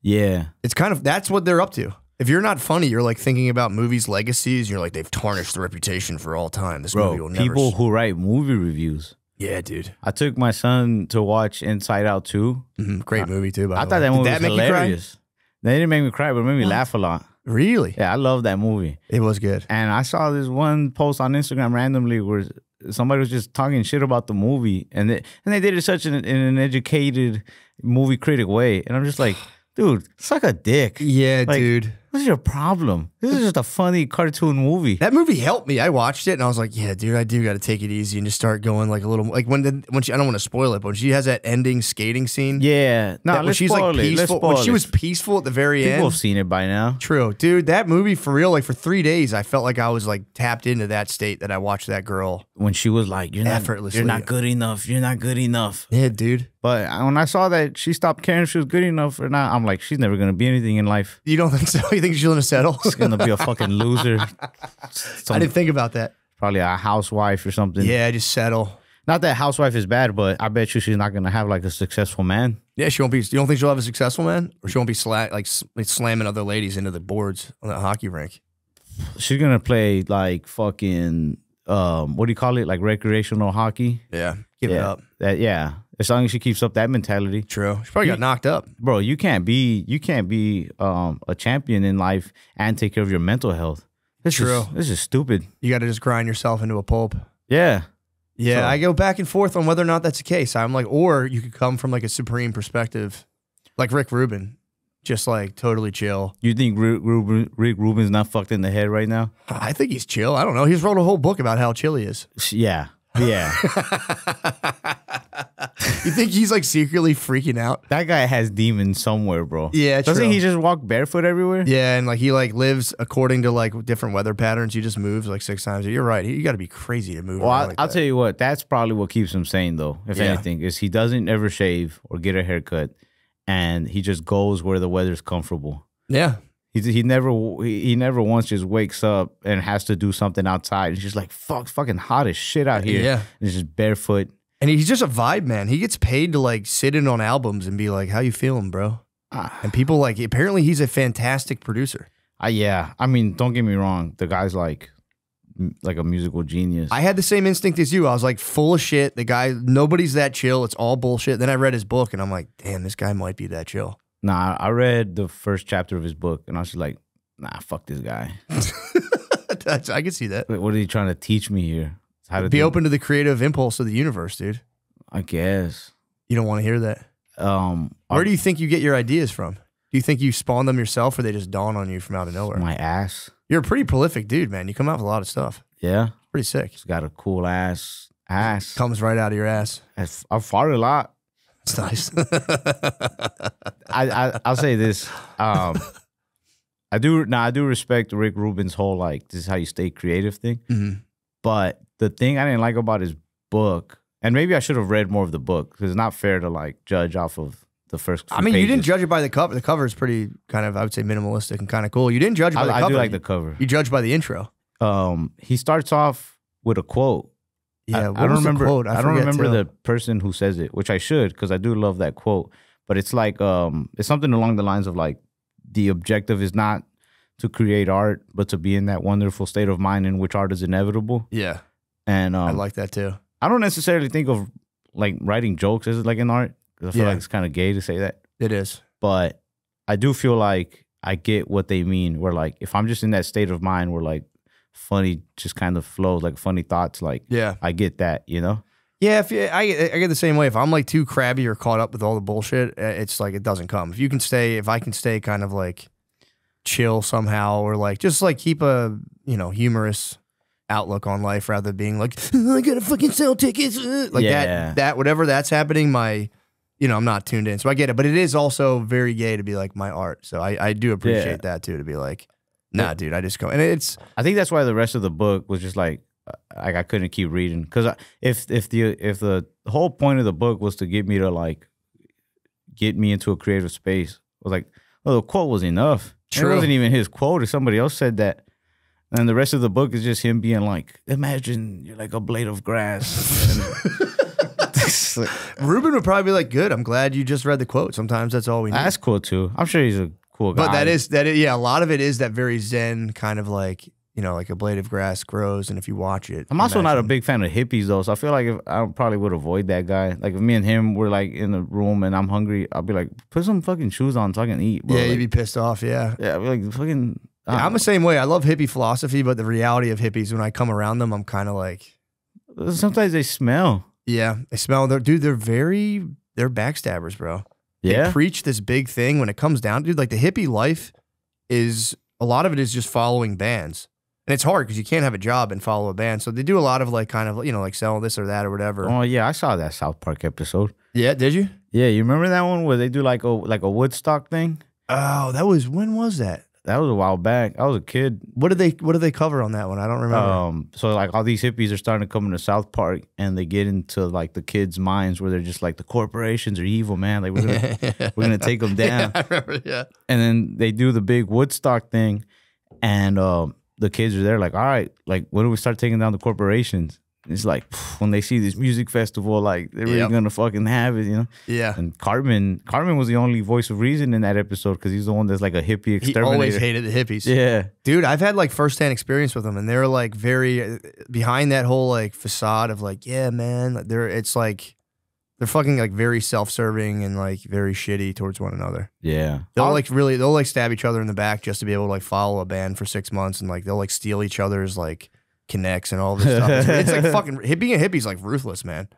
Yeah. It's kind of, that's what they're up to. If you're not funny, you're like thinking about movies' legacies. You're like, they've tarnished the reputation for all time. This movie will never. People who write movie reviews. Yeah, dude. I took my son to watch Inside Out 2. Great movie, too, by the way. I thought that movie was hilarious. They didn't make me cry, but it made me laugh a lot. Really? Yeah, I love that movie. It was good. And I saw this one post on Instagram randomly where somebody was just talking shit about the movie. And they did it such in an educated movie critic way. And I'm just like... Dude, suck a dick. Yeah, like, dude. What's your problem? This is just a funny cartoon movie. That movie helped me. I watched it and I was like, yeah, dude, I do got to take it easy and just start going like a little, like when she, I don't want to spoil it, but when she has that ending skating scene. Yeah. No, let's she's spoil like peaceful. When she was peaceful at the very end. People have seen it by now. True. Dude, that movie for real, like for 3 days, I felt like I was like tapped into that state that I watched that girl. When she was like, you're not good enough. You're not good enough. Yeah, dude. But when I saw that she stopped caring if she was good enough or not, I'm like, she's never going to be anything in life. You don't think so? You think she's going to settle? She's going gonna be a fucking loser. I didn't think about that. Probably a housewife or something. Yeah, just settle. Not that housewife is bad, but I bet you she's not gonna have like a successful man. Yeah, she won't be. You don't think she'll have a successful man, or she won't be slamming other ladies into the boards on the hockey rink? She's gonna play like fucking what do you call it? Like recreational hockey. Yeah, give it up. Yeah. As long as she keeps up that mentality. True. She probably got knocked up. Bro, you can't be a champion in life and take care of your mental health. This is stupid. You got to just grind yourself into a pulp. Yeah. Yeah, So- I go back and forth on whether or not that's the case. I'm like, or you could come from like a supreme perspective, like Rick Rubin, just like totally chill. You think Rick Rubin's not fucked in the head right now? I think he's chill. I don't know. He's wrote a whole book about how chill he is. Yeah. Yeah. You think he's like secretly freaking out? That guy has demons somewhere, bro. Yeah, Doesn't true. he just walk barefoot everywhere? Yeah, and like he like lives according to like different weather patterns. He just moves like 6 times. You're right. You got to be crazy to move. Well, around like I'll that. tell you what, that's probably what keeps him sane, though, if anything, is he doesn't ever shave or get a haircut, and he just goes where the weather's comfortable. Yeah. He never once just wakes up and has to do something outside. He's just like, fuck, it's fucking hot as shit out here. Yeah. And he's just barefoot. And he's just a vibe man. He gets paid to like sit in on albums and be like, "How you feeling, bro?" And people like, apparently he's a fantastic producer. Yeah. I mean, don't get me wrong. The guy's like a musical genius. I had the same instinct as you. I was like, full of shit. The guy, nobody's that chill. It's all bullshit. Then I read his book and I'm like, damn, this guy might be that chill. Nah, I read the first chapter of his book and I was just like, nah, fuck this guy. I can see that. What are you trying to teach me here? How to Be open to the creative impulse of the universe, dude. I guess. You don't want to hear that. Where do you think you get your ideas from? Do you think you spawn them yourself or they just dawn on you from out of nowhere? My ass. You're a pretty prolific dude, man. You come out with a lot of stuff. Yeah. Pretty sick. It's got a cool ass. Comes right out of your ass. I fart a lot. It's nice. I'll say this. I do respect Rick Rubin's whole like this is how you stay creative thing. Mm-hmm. But the thing I didn't like about his book, and maybe I should have read more of the book because it's not fair to like judge off of the first few I mean, you pages. didn't judge it by the cover. The cover is pretty kind of, I would say, minimalistic and kind of cool. You didn't judge it by the cover. I do like the cover. You judge by the intro. He starts off with a quote. Yeah, I don't remember. Quote? I don't remember too. the person who says it, which I should because I do love that quote. But it's like it's something along the lines of like the objective is not to create art, but to be in that wonderful state of mind in which art is inevitable. Yeah, and I like that too. I don't necessarily think of like writing jokes as like an art because I feel like it's kind of gay to say that. It is, but I do feel like I get what they mean. Where like if I'm just in that state of mind where like funny just kind of flows, like funny thoughts, like I get that, you know. Yeah, I get the same way. If I'm like too crabby or caught up with all the bullshit, it's like it doesn't come. If I can stay kind of like chill somehow, or like just like keep a humorous outlook on life rather than being like I gotta fucking sell tickets like that whatever that's happening. I'm not tuned in, so I get it. But it is also very gay to be like my art. So I do appreciate that too. To be like, nah, dude, I just go and it's. I think that's why the rest of the book was just like I couldn't keep reading because if the whole point of the book was to get me into a creative space, I was like, well, the quote was enough. True. It wasn't even his quote. Or somebody else said that, and the rest of the book is just him being like, imagine you're like a blade of grass. Ruben would probably be like, good. I'm glad you just read the quote. Sometimes that's all we need. That's cool too. I'm sure he's a cool guy. But that is yeah. A lot of it is that very Zen kind of like. Like a blade of grass grows, and if you watch it, I'm also not a big fan of hippies though. So I feel like I probably would avoid that guy. Like if me and him were like in the room and I'm hungry, I'll be like, put some fucking shoes on so I can eat. Bro. Yeah, like, you'd be pissed off. Yeah, I'd be like fucking. I'm the same way. I love hippie philosophy, but the reality of hippies, when I come around them, I'm kind of like. Sometimes they smell. Yeah, they smell. They're backstabbers, bro. Yeah, they preach this big thing when it comes down, dude. Like the hippie life is a lot of it is just following bands. And it's hard because you can't have a job and follow a band. So they do a lot of like kind of, like sell this or that or whatever. Oh, yeah. I saw that South Park episode. Yeah. Did you? Yeah. You remember that one where they do like a Woodstock thing? Oh, when was that? That was a while back. I was a kid. What did they cover on that one? I don't remember. So like all these hippies are starting to come into South Park and they get into like the kids' minds where they're just like the corporations are evil, man. Like we're gonna take them down. Yeah, I remember. Yeah. And then they do the big Woodstock thing. And the kids are there like, all right, like, when do we start taking down the corporations? It's like, when they see this music festival, like, they're really gonna fucking have it, you know? Yeah. And Cartman was the only voice of reason in that episode because he's the one that's like a hippie exterminator. He always hated the hippies. Yeah. Dude, I've had like firsthand experience with them, and they're like very behind that whole like facade of like, yeah, man, like, it's like they're fucking like very self-serving and like very shitty towards one another. Yeah. They'll like stab each other in the back just to be able to like follow a band for 6 months, and like they'll like steal each other's like connects and all this stuff. It's like fucking being a hippie's like ruthless, man.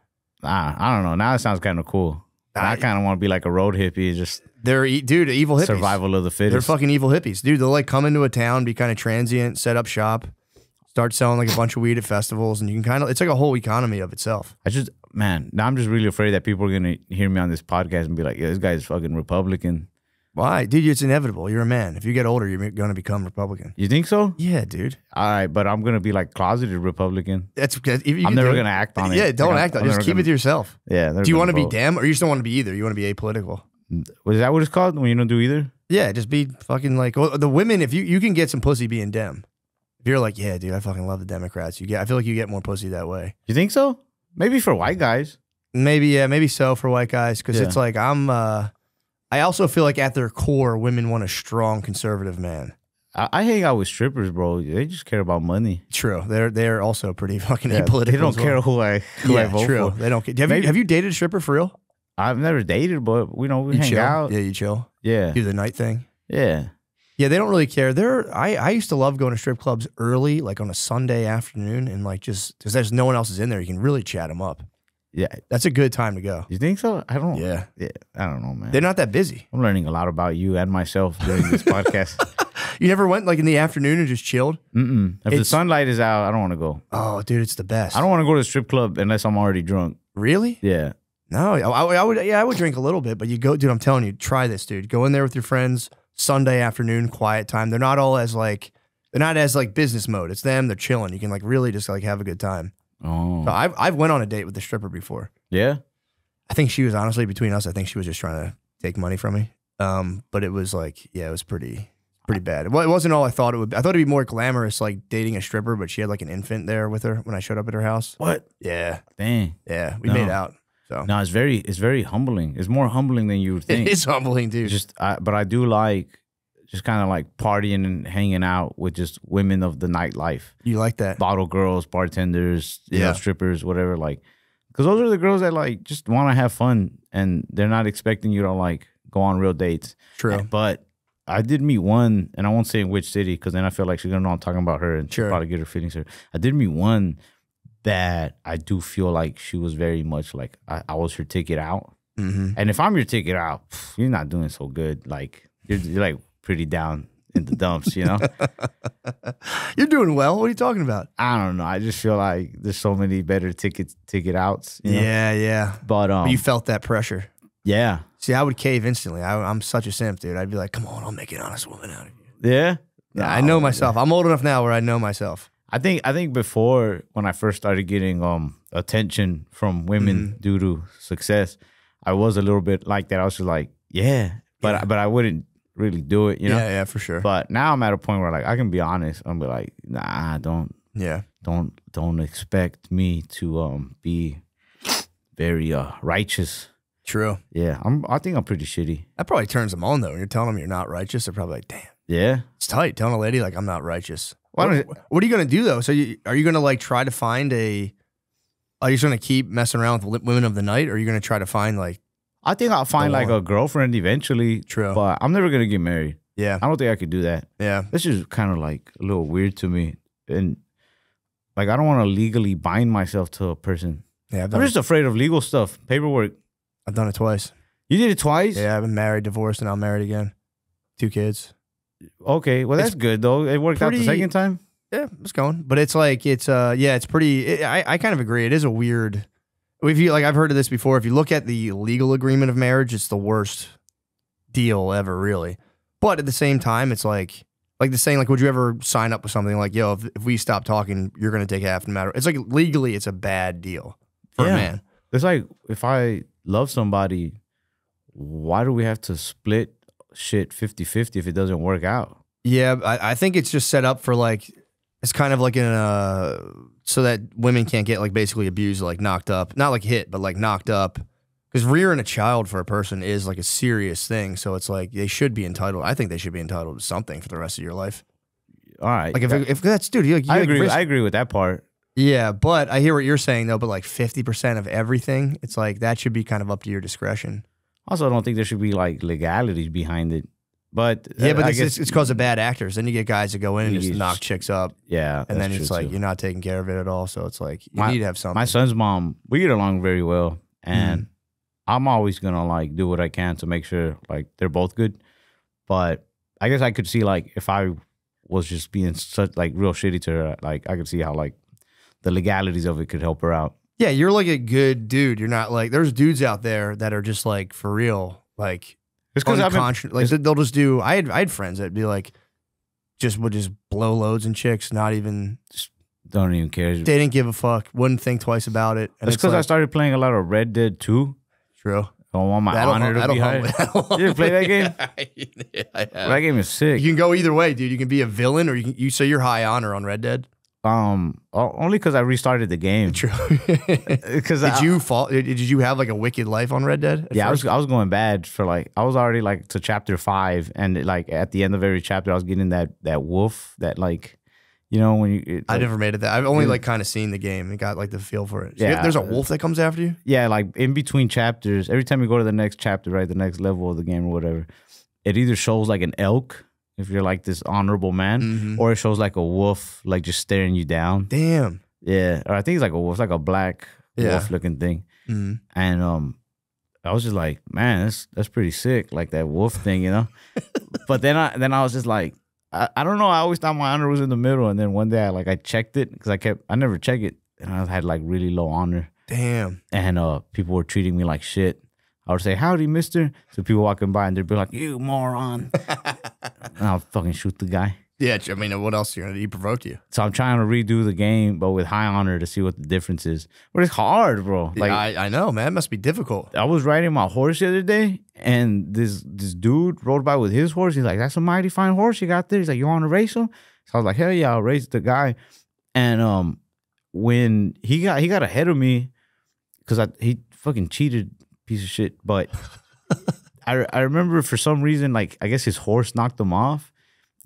I don't know. Now it sounds kind of cool. I kind of want to be like a road hippie. Just dude, evil hippies. Survival of the fittest. They're fucking evil hippies, dude. They'll like come into a town, be kind of transient, set up shop, start selling like a bunch of weed at festivals, and you can kind of, it's like a whole economy of itself. Now I'm just really afraid that people are gonna hear me on this podcast and be like, yeah, this guy's fucking Republican. Why? Dude, it's inevitable. You're a man. If you get older, you're going to become Republican. You think so? Yeah, dude. All right, but I'm going to be like closeted Republican. I'm never going to act on it. Yeah, don't act on it. Just keep it to yourself. Yeah. Do you want to be Dem, or you just don't want to be either? You want to be apolitical? Was that what it's called when you don't do either? Yeah, just be fucking like, well, the women, if you can get some pussy being Dem. If you're like, yeah, dude, I fucking love the Democrats. I feel like you get more pussy that way. You think so? Maybe for white guys. Maybe so for white guys, because it's like I also feel like at their core, women want a strong conservative man. I hang out with strippers, bro. They just care about money. True. They're also pretty fucking apolitical. They don't care who I vote for. They don't care. Have you dated a stripper for real? I've never dated, but we hang chill? out. Yeah, you chill. Yeah. Do the night thing. Yeah. Yeah, they don't really care. I used to love going to strip clubs early, like on a Sunday afternoon, and like just because there's no one else is in there, you can really chat them up. Yeah, that's a good time to go. You think so? I don't. Yeah, I don't know, man. They're not that busy. I'm learning a lot about you and myself during this podcast. You never went like in the afternoon and just chilled? If the sunlight is out, I don't want to go. Oh, dude, it's the best. I don't want to go to a strip club unless I'm already drunk. Really? Yeah. No, I would. Yeah, I would drink a little bit, but you go, dude. I'm telling you, try this, dude. Go in there with your friends. Sunday afternoon, quiet time. They're not as business mode. It's them. They're chilling. You can like really just like have a good time. Oh. So I've went on a date with the stripper before. Yeah. I think she was honestly between us. I think she was just trying to take money from me. But it was like, yeah, it was pretty bad. Well, it wasn't all I thought it would be. I thought it'd be more glamorous, like dating a stripper, but she had like an infant there with her when I showed up at her house. What? Yeah. Dang. Yeah. We made out. So no, it's very humbling. It's more humbling than you would think. It is humbling, dude. But I do like just kind of like partying and hanging out with just women of the nightlife. You like that? Bottle girls, bartenders, you know, strippers, whatever. Like, because those are the girls that like just want to have fun and they're not expecting you to like go on real dates. True. But I did meet one, and I won't say in which city because then I feel like she's gonna know I'm talking about her and she'll probably get her feelings hurt. I did meet one that I do feel like she was very much like I was her ticket out. Mm-hmm. And if I'm your ticket out, you're not doing so good. Like you're like pretty down in the dumps, you know? You're doing well. What are you talking about? I don't know. I just feel like there's so many better ticket outs. You know? Yeah. But you felt that pressure. Yeah. See, I would cave instantly. I'm such a simp, dude. I'd be like, come on, I'll make an honest woman out of you. Yeah? Yeah, I know myself. I'm old enough now where I know myself. I think before, when I first started getting attention from women due to success, I was a little bit like that. I was just like, but I wouldn't really do it, you know? Yeah, for sure. But now I'm at a point where like I can be honest. I'm be like, nah, don't expect me to be very righteous. True. Yeah, I think I'm pretty shitty. That probably turns them on though. When you're telling them you're not righteous, they're probably like, damn. Yeah. It's tight telling a lady like I'm not righteous. What Why are you gonna do though? So are you gonna like try to find are you just gonna keep messing around with women of the night, or are you gonna try to find like? I think I'll find like a girlfriend eventually. True. But I'm never gonna get married. Yeah. I don't think I could do that. Yeah. This is kind of like a little weird to me, and like I don't want to legally bind myself to a person. Yeah. I'm just afraid of legal stuff, paperwork. I've done it twice. You did it twice? Yeah, I've been married, divorced, and now married again. 2 kids. Okay, well that's good though. It worked out the second time. Yeah, it's going, but it's like it's pretty. I kind of agree. It is a weird. If you like, I've heard of this before. If you look at the legal agreement of marriage, it's the worst deal ever, really. But at the same time, it's like the saying, like, would you ever sign up with something like, yo, if we stop talking, you're gonna take half no matter. It's like legally, it's a bad deal for a man. It's like if I love somebody, why do we have to split shit 50-50 if it doesn't work out? Yeah, I think it's just set up for like it's kind of like in a so that women can't get like basically abused, like knocked up, not like hit, but like knocked up. Because rearing a child for a person is like a serious thing. So it's like they should be entitled. I think they should be entitled to something for the rest of your life. All right. Like if that's dude, I agree. I agree with that part. Yeah, but I hear what you're saying though. But like 50% of everything, it's like that should be kind of up to your discretion. Also, I don't think there should be like legalities behind it. But yeah, but it's because of bad actors. Then you get guys that go in and just knock chicks up. Yeah, and then it's like you're not taking care of it at all. So it's like you need to have something. My son's mom, we get along very well, and I'm always gonna like do what I can to make sure like they're both good. But I guess I could see like if I was just being such like real shitty to her, like I could see how like the legalities of it could help her out. Yeah, you're like a good dude. You're not like there's dudes out there that are just like for real, like. It's because they'll just do. I had friends that'd be like, would just blow loads in chicks, not even. Just don't even care. They didn't give a fuck. Wouldn't think twice about it. And it's because I started playing a lot of Red Dead 2. True. I want my honor to be high. You didn't play that game? Yeah, I have. That game is sick. You can go either way, dude. You can be a villain, or you say you're high honor on Red Dead. Only because I restarted the game. True. Because did you have like a wicked life on Red Dead? Yeah, I was going bad for like I was already like to chapter 5, and like at the end of every chapter, I was getting that wolf that like, you know when you. I never made it that. I've only like kind of seen the game and got like the feel for it. So yeah, there's a wolf that comes after you. Yeah, like in between chapters, every time you go to the next chapter, right, the next level of the game or whatever, it either shows like an elk. If you're like this honorable man, or it shows like a wolf, like just staring you down. Damn. Yeah, or I think it's like a wolf, like a black wolf looking thing. And I was just like, man, that's pretty sick, like that wolf thing, you know. But then I was just like, I don't know. I always thought my honor was in the middle, and then one day I checked it because I never check it, and I had like really low honor. Damn. And people were treating me like shit. I would say, howdy, mister. So people walking by and they'd be like, you moron. And I'll fucking shoot the guy. Yeah, I mean, what else are you going to do? He provoked you. So I'm trying to redo the game, but with high honor to see what the difference is. But it's hard, bro. Like I know, man. It must be difficult. I was riding my horse the other day, and this dude rode by with his horse. He's like, that's a mighty fine horse you got there. He's like, you want to race him? So I was like, hell yeah, I'll race the guy. And when he got ahead of me, because he fucking cheated, piece of shit. But I remember for some reason, like I guess his horse knocked him off,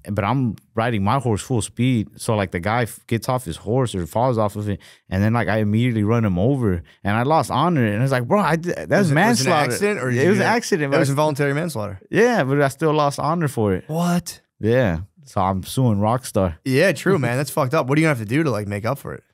but I'm riding my horse full speed. So like the guy gets off his horse or falls off of it, and then like I immediately run him over, and I lost honor. And it's like, bro, that's manslaughter. Was it an accident, or it was an accident. It was involuntary manslaughter. Yeah, but I still lost honor for it. What? Yeah. So I'm suing Rockstar. Yeah, true, man. That's fucked up. What are you gonna have to do to like make up for it?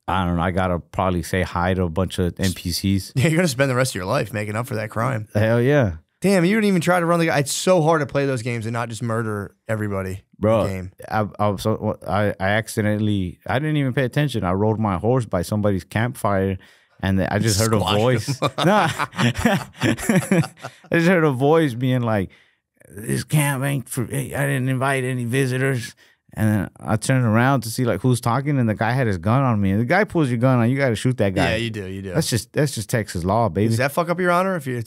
I don't know. I gotta probably say hi to a bunch of NPCs. Yeah, you're gonna spend the rest of your life making up for that crime. Hell yeah. Damn, you didn't even try to run the guy. It's so hard to play those games and not just murder everybody. Bro, in the game. I accidentally, I didn't even pay attention. I rode my horse by somebody's campfire, and I just heard a voice. No, I just heard a voice being like, "This camp ain't for. I didn't invite any visitors." And then I turned around to see like who's talking, and the guy had his gun on me. And the guy pulls your gun on, you got to shoot that guy. Yeah, you do. That's just Texas law, baby. Does that fuck up your honor if you?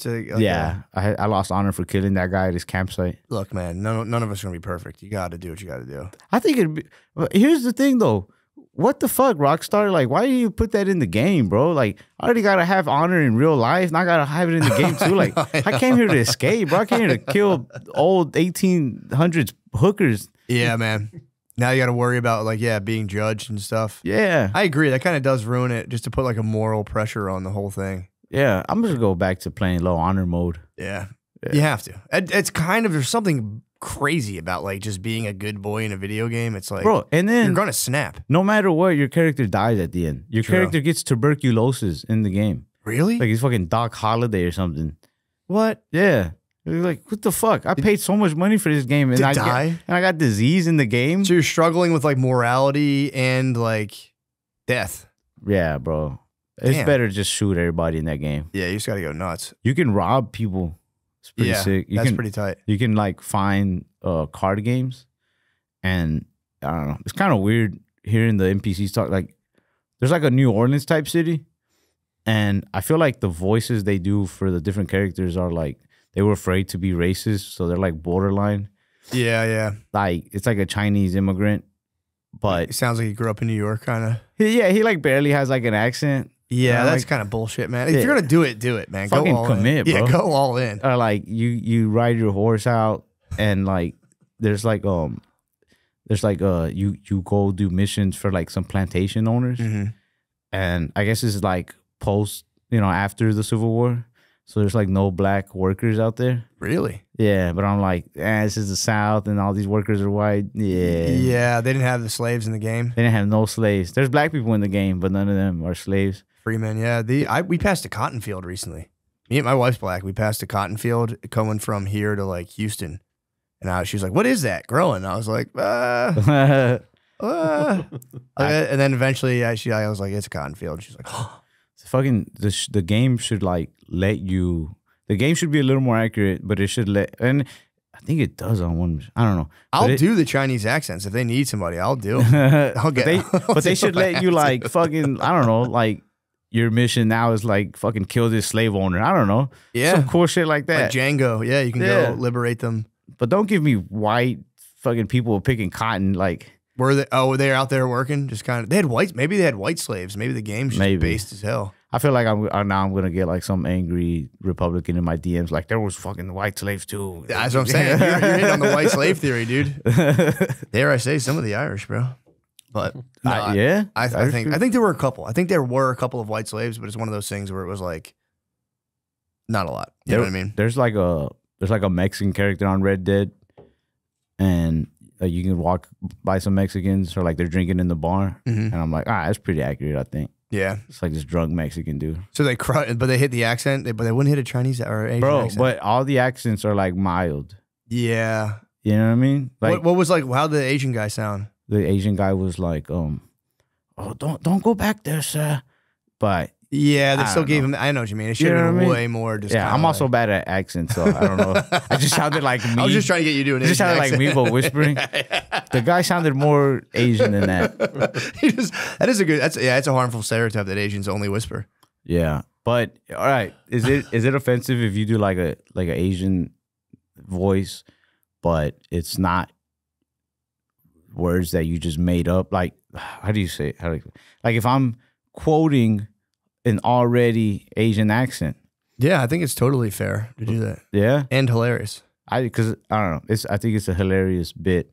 I lost honor for killing that guy at his campsite. Look, man, none of us are gonna be perfect. You got to do what you got to do. I think it'd be. Here's the thing, though. What the fuck, Rockstar? Like, why do you put that in the game, bro? Like, I already gotta have honor in real life, not gotta have it in the game too. Like, I came here to escape, bro. I came here to kill old 1800s hookers. Yeah, man. Now you got to worry about being judged and stuff. Yeah. I agree. That kind of does ruin it just to put like a moral pressure on the whole thing. Yeah. I'm just going to go back to playing low honor mode. Yeah. You have to. It's kind of, there's something crazy about like just being a good boy in a video game. It's like, bro, and then you're going to snap. No matter what, your character dies at the end. Your character gets tuberculosis in the game. Really? Like he's fucking Doc Holliday or something. What? Yeah. Like, what the fuck? I paid so much money for this game, and I got disease in the game. So you're struggling with like morality and like death. Yeah, bro. It's better to just shoot everybody in that game. Yeah, you just got to go nuts. You can rob people. It's pretty sick. That's pretty tight. You can like find card games, and I don't know. It's kind of weird hearing the NPCs talk. Like, there's like a New Orleans type city, and I feel like the voices they do for the different characters are like, they were afraid to be racist, so they're like borderline. Yeah. Like it's like a Chinese immigrant, but It sounds like he grew up in New York, kind of. he like barely has like an accent. Yeah, that's like, kind of bullshit, man. If you're gonna do it, man. Fucking go all commit, in. bro. Yeah, go all in. Or like you ride your horse out and like there's like you go do missions for like some plantation owners, and I guess it's like post after the Civil War, so there's like no black workers out there. Really? Yeah, but I'm like, this is the South, and all these workers are white. Yeah, they didn't have the slaves in the game. They didn't have no slaves. There's black people in the game, but none of them are slaves. Freeman, yeah. We passed a cotton field recently. Me and my wife's black. We passed a cotton field going from here to like Houston, and she was like, "What is that growing?" I was like, and then eventually, I was like, "It's a cotton field." She's like, "Oh." Fucking the game should like let you. The game should be a little more accurate, but it should and I think it does on one. I don't know. I'll do the Chinese accents if they need somebody. I'll do them. But they should let you like fucking. I don't know. Like your mission now is like fucking kill this slave owner. I don't know. Yeah, some cool shit like that. Like Django. Yeah, you can go liberate them. But don't give me white fucking people picking cotton. Like were they? Oh, were they out there working? Just kind of. They had white. Maybe they had white slaves. Maybe the game's just based as hell. I feel like I'm gonna get like some angry Republican in my DMs. Like there was fucking white slaves too. That's what I'm saying. You're hitting on the white slave theory, dude. Dare I say some of the Irish, bro? But no, I think there were a couple. I think there were a couple of white slaves, but it's one of those things where it was like not a lot. You know what I mean? There's like a Mexican character on Red Dead, and you can walk by some Mexicans or like they're drinking in the bar, and I'm like, that's pretty accurate. I think. Yeah, it's like this drunk Mexican dude. So but they hit the accent, but they wouldn't hit a Chinese or Asian accent. But all the accents are like mild. Yeah, you know what I mean. Like, what was like? How'd the Asian guy sound? The Asian guy was like, "Oh, don't go back there, sir." But yeah, they still gave him. I know what you mean. It should have been way more. Just I'm also bad at accents, so I don't know. I just sounded like me. I was just trying to get you doing it. Just sounded like me, but whispering. The guy sounded more Asian than that. That is a good. It's a harmful stereotype that Asians only whisper. Yeah, but all right, is it offensive if you do like an Asian voice, but it's not words that you just made up? Like, how do you say it? Like if I'm quoting an already Asian accent. Yeah, I think it's totally fair to do that. Yeah, and hilarious. Because I don't know. I think it's a hilarious bit.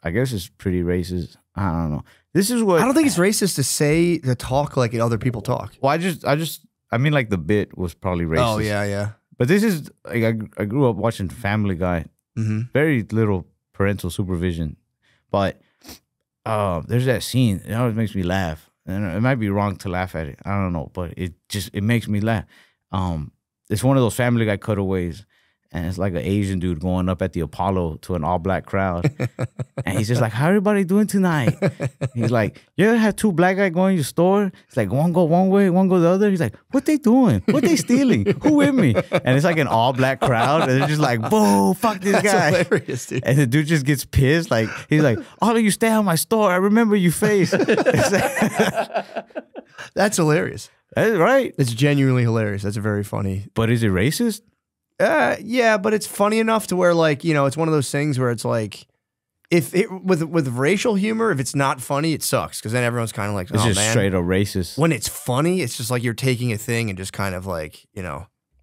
I guess it's pretty racist. I don't know. This is what I don't think it's racist to talk like other people talk. Well, I mean, like the bit was probably racist. Oh yeah. But this is like I grew up watching Family Guy. Very little parental supervision, but there's that scene. It always makes me laugh. And it might be wrong to laugh at it. I don't know, but it makes me laugh. It's one of those Family Guy cutaways, and it's like an Asian dude going up at the Apollo to an all-black crowd, and he's just like, "How everybody doing tonight?" He's like, "You ever have two black guys going to your store? It's like one go one way, one go the other." He's like, "What they doing? What they stealing? Who with me?" And it's like an all-black crowd, and they're just like, "Boo, fuck this guy!" That's hilarious, dude. And the dude just gets pissed. Like he's like, "All of you stay out my store. I remember your face." That's hilarious. That's right. It's genuinely hilarious. That's very funny. But is it racist? Yeah, but it's funny enough to where like, it's one of those things where it's like with racial humor, if it's not funny, it sucks because then everyone's kind of like, it's just straight up racist. When it's funny, it's just like you're taking a thing and just kind of like,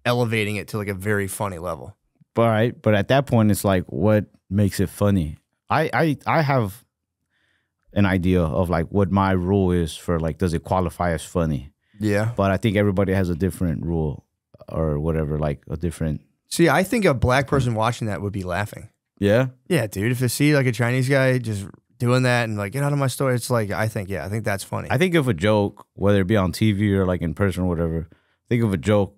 elevating it to like a very funny level. But at that point, it's like, what makes it funny? I have an idea of like what my rule is for like, does it qualify as funny? Yeah. But I think everybody has a different rule or whatever, like a different. See, I think a black person watching that would be laughing. Yeah? Yeah, dude. If they see like a Chinese guy just doing that and like, get out of my store, it's like, I think that's funny. I think of a joke, whether it be on TV or like in person or whatever, think of a joke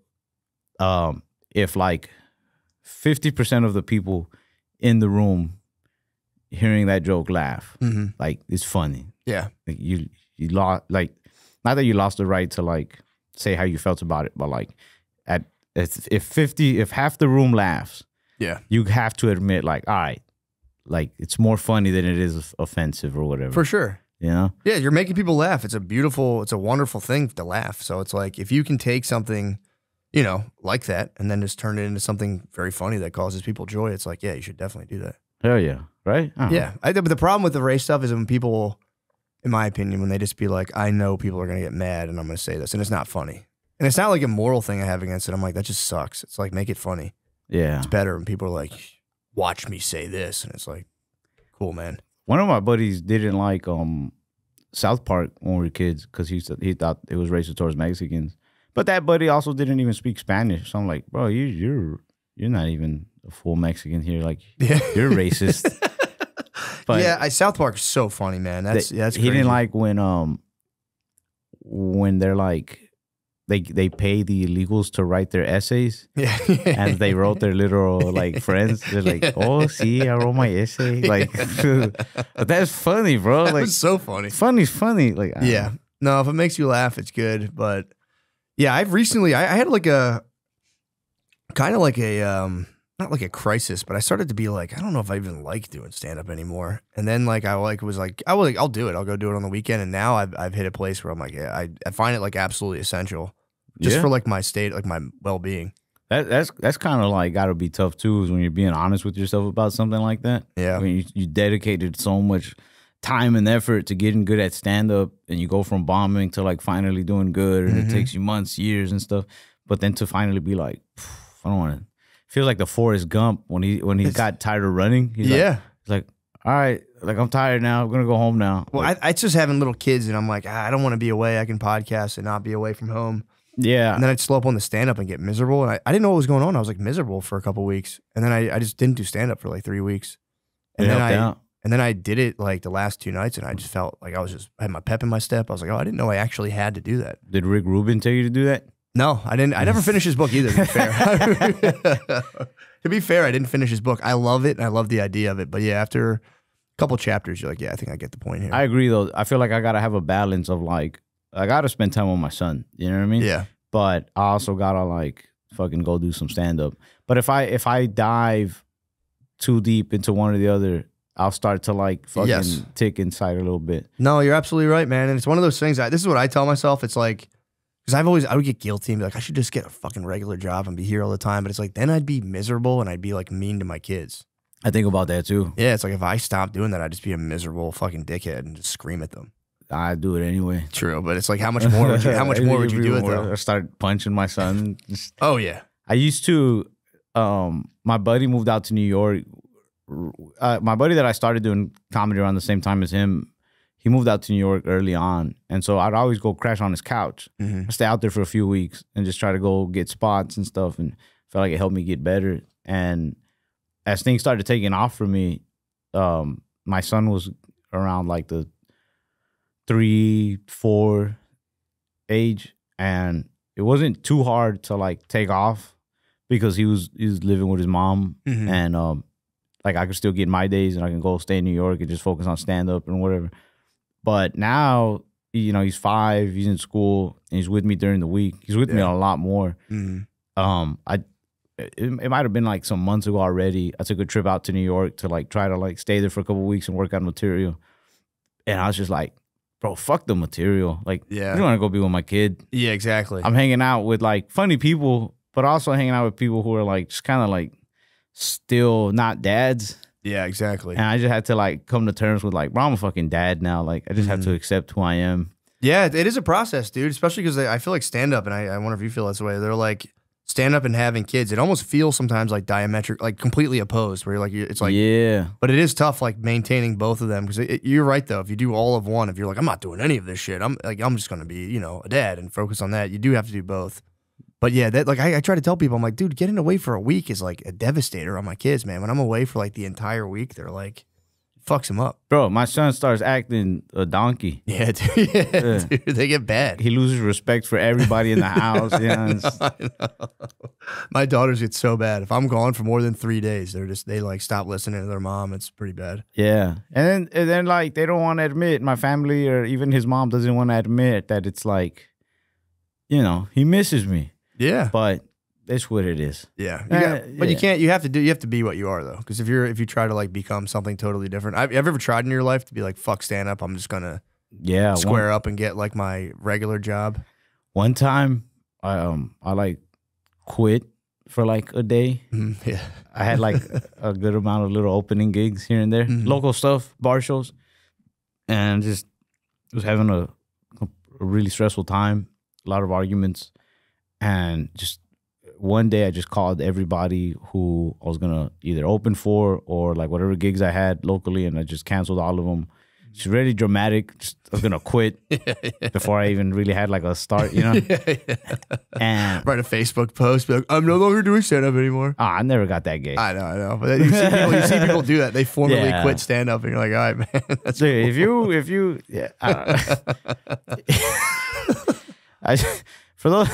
if like 50% of the people in the room hearing that joke laugh, like it's funny. Yeah. Like you lost, like, not that you lost the right to like say how you felt about it, but like if half the room laughs, yeah, you have to admit like, all right, like it's more funny than it is offensive or whatever. For sure. You know? Yeah, you're making people laugh. It's a wonderful thing to laugh. So it's like if you can take something, like that and then just turn it into something very funny that causes people joy, it's like, yeah, you should definitely do that. Hell yeah. Right? I don't know. Yeah. But the problem with the race stuff is when people, in my opinion, when they just be like, I know people are going to get mad and I'm going to say this, and it's not funny. And it's not like a moral thing I have against it. I'm like, that just sucks. It's like, make it funny. Yeah. It's better when people are like, watch me say this. And it's like, cool, man. One of my buddies didn't like South Park when we were kids because he thought it was racist towards Mexicans. But that buddy also didn't even speak Spanish. So I'm like, bro, you're not even a full Mexican here. Like, you're racist. But yeah, South Park is so funny, man. That's he crazy. didn't like when they're like they pay the illegals to write their essays. Yeah. And they wrote their literal like friends. They're like, oh, see, I wrote my essay. Like, but that's funny, bro. Like, It's so funny. Funny's funny. Like, Yeah. No, if it makes you laugh, it's good. But yeah, I've recently, I had like a, kind of like a, not like a crisis, but I started to be like, I don't know if I even like doing stand-up anymore. And then like, I'll do it. I'll go do it on the weekend. And now I've hit a place where I'm like, yeah, I find it like absolutely essential just for like my state, like my well-being. That's kind of like got to be tough too, is when you're being honest with yourself about something like that. Yeah. I mean, you dedicated so much time and effort to getting good at stand-up, and you go from bombing to like finally doing good, and it takes you months, years and stuff. But then to finally be like, I don't want to. Feels like the Forrest Gump when he got tired of running. He's like, all right, like I'm tired now. I'm gonna go home now. Well, like, I just having little kids, and I'm like, I don't want to be away. I can podcast and not be away from home. yeah. And then I'd slow up on the stand-up and get miserable. And I didn't know what was going on. I was like miserable for a couple weeks. And then I just didn't do stand-up for like 3 weeks. And then I did it like the last 2 nights, and I just felt like I had my pep in my step. I was like, oh, I didn't know I actually had to do that. Did Rick Rubin tell you to do that? No, I didn't. I never finished his book either, to be fair. To be fair, I didn't finish his book. I love it, and I love the idea of it. But yeah, after a couple chapters, you're like, yeah, I think I get the point here. I agree, though. I feel like I got to have a balance of like, I got to spend time with my son. You know what I mean? Yeah. But I also got to like fucking go do some stand-up. But if I dive too deep into one or the other, I'll start to like fucking tick inside a little bit. No, you're absolutely right, man. And it's one of those things. This is what I tell myself. It's like, because I would get guilty and be like, I should just get a fucking regular job and be here all the time. But it's like, then I'd be miserable and I'd be like mean to my kids. I think about that too. Yeah, it's like if I stopped doing that, I'd just be a miserable fucking dickhead and just scream at them. I do it anyway. True, but it's like, how much more would you do it though? I start punching my son. Oh yeah. I used to. My buddy moved out to New York. My buddy that I started doing comedy around the same time as him, he moved out to New York early on. And so I'd always go crash on his couch. I'd stay out there for a few weeks and just try to go get spots and stuff. And felt like it helped me get better. And as things started taking off for me, my son was around like the 3, 4 age. And it wasn't too hard to like take off because he was living with his mom. And like I could still get my days and I can go stay in New York and just focus on stand-up and whatever. But now, you know, he's 5, he's in school, and he's with me during the week. He's with me a lot more. It might have been like some months ago already. I took a trip out to New York to like try to like stay there for a couple of weeks and work on material. And I was just like, bro, fuck the material. Like, I don't want to go be with my kid. Yeah, exactly. I'm hanging out with like funny people, but also hanging out with people who are like just kind of like still not dads. Yeah, exactly. And I just had to like come to terms with like, bro, I'm a fucking dad now. Like, I just have to accept who I am. Yeah, it is a process, dude. Especially because I feel like stand-up, and I wonder if you feel this way. They're like, stand-up and having kids, it almost feels sometimes like diametric, like completely opposed, where you're like, it's like, yeah. But it is tough, like maintaining both of them. Because you're right, though. If you do all of one, if you're like, I'm not doing any of this shit, I'm just going to be, you know, a dad and focus on that. You do have to do both. But yeah, that like I try to tell people, I'm like, dude, getting away for a week is like a devastator on my kids, man. When I'm away for like the entire week, they're like, fucks them up. Bro, my son starts acting a donkey. Yeah, dude, dude, they get bad. He loses respect for everybody in the house. I know. My daughters get so bad. If I'm gone for more than 3 days, they like stop listening to their mom. It's pretty bad. Yeah, and then like they don't want to admit, my family or even his mom doesn't want to admit that it's like, you know, he misses me. Yeah, but that's what it is. Yeah, but you can't. You have to be what you are though. Because if you try to like become something totally different, have you ever tried in your life to be like, fuck stand up, I'm just gonna square up and get like my regular job? One time, I like quit for like a day. Yeah. I had like a good amount of little opening gigs here and there, local stuff, bar shows, and just was having a really stressful time, a lot of arguments, and just one day I just called everybody who I was gonna either open for or like whatever gigs I had locally, and I just canceled all of them. It's really dramatic. Just, I was gonna quit before I even really had like a start, you know. And write a Facebook post, be like, I'm no longer doing stand up anymore. I never got that gay. I know. But you see people do that. They formally quit stand up, and you're like, all right, man. That's dude, cool. if you, I don't know. For those.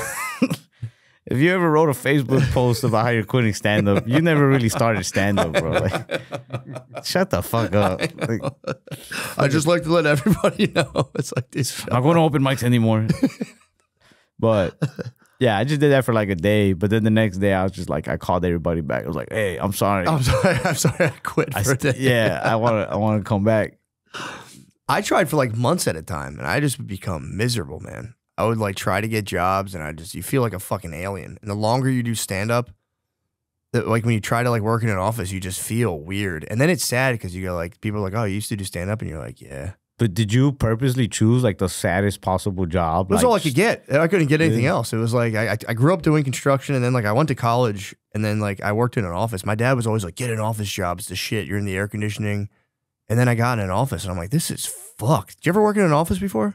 If you ever wrote a Facebook post about how you're quitting stand-up, you never really started stand-up, bro. Like, shut the fuck up. Like, I just like to let everybody know. It's like this. I'm not going to open mics anymore. But yeah, I just did that for like a day. But then the next day, I was just like, I called everybody back. I was like, hey, I'm sorry. I'm sorry. I quit for a day. Yeah, I want to come back. I tried for like months at a time, and I just would become miserable, man. I would like try to get jobs, and you feel like a fucking alien. And the longer you do stand up, like when you try to like work in an office, you just feel weird. And then it's sad because you go like, people are like, oh, you used to do stand up, and you're like, yeah. But did you purposely choose like the saddest possible job? It was like, all I could get. I couldn't get anything else. It was like I grew up doing construction, and then like I went to college, and then like I worked in an office. My dad was always like, get an office job. It's the shit. You're in the air conditioning. And then I got in an office, and I'm like, this is fucked. Did you ever work in an office before?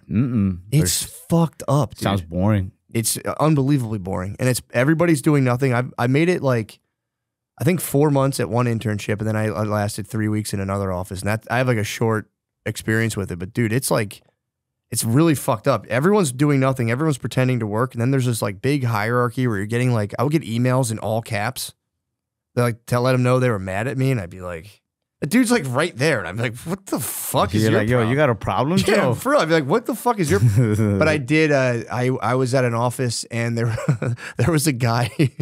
It's fucked up, dude. Sounds boring. It's unbelievably boring. And it's everybody's doing nothing. I made it like, I think 4 months at one internship, and then I lasted 3 weeks in another office. And I have like a short experience with it. But dude, it's like, it's really fucked up. Everyone's doing nothing. Everyone's pretending to work. And then there's this like big hierarchy where you're getting like, I would get emails in all caps. They're like, to let them know they were mad at me. And I'd be like, the dude's like right there, and I'm like, "What the fuck is your like, problem? Yo, you got a problem, Joe?" Yeah, for real. I'd be like, "What the fuck is your?" But I did. I was at an office, and there was a guy. He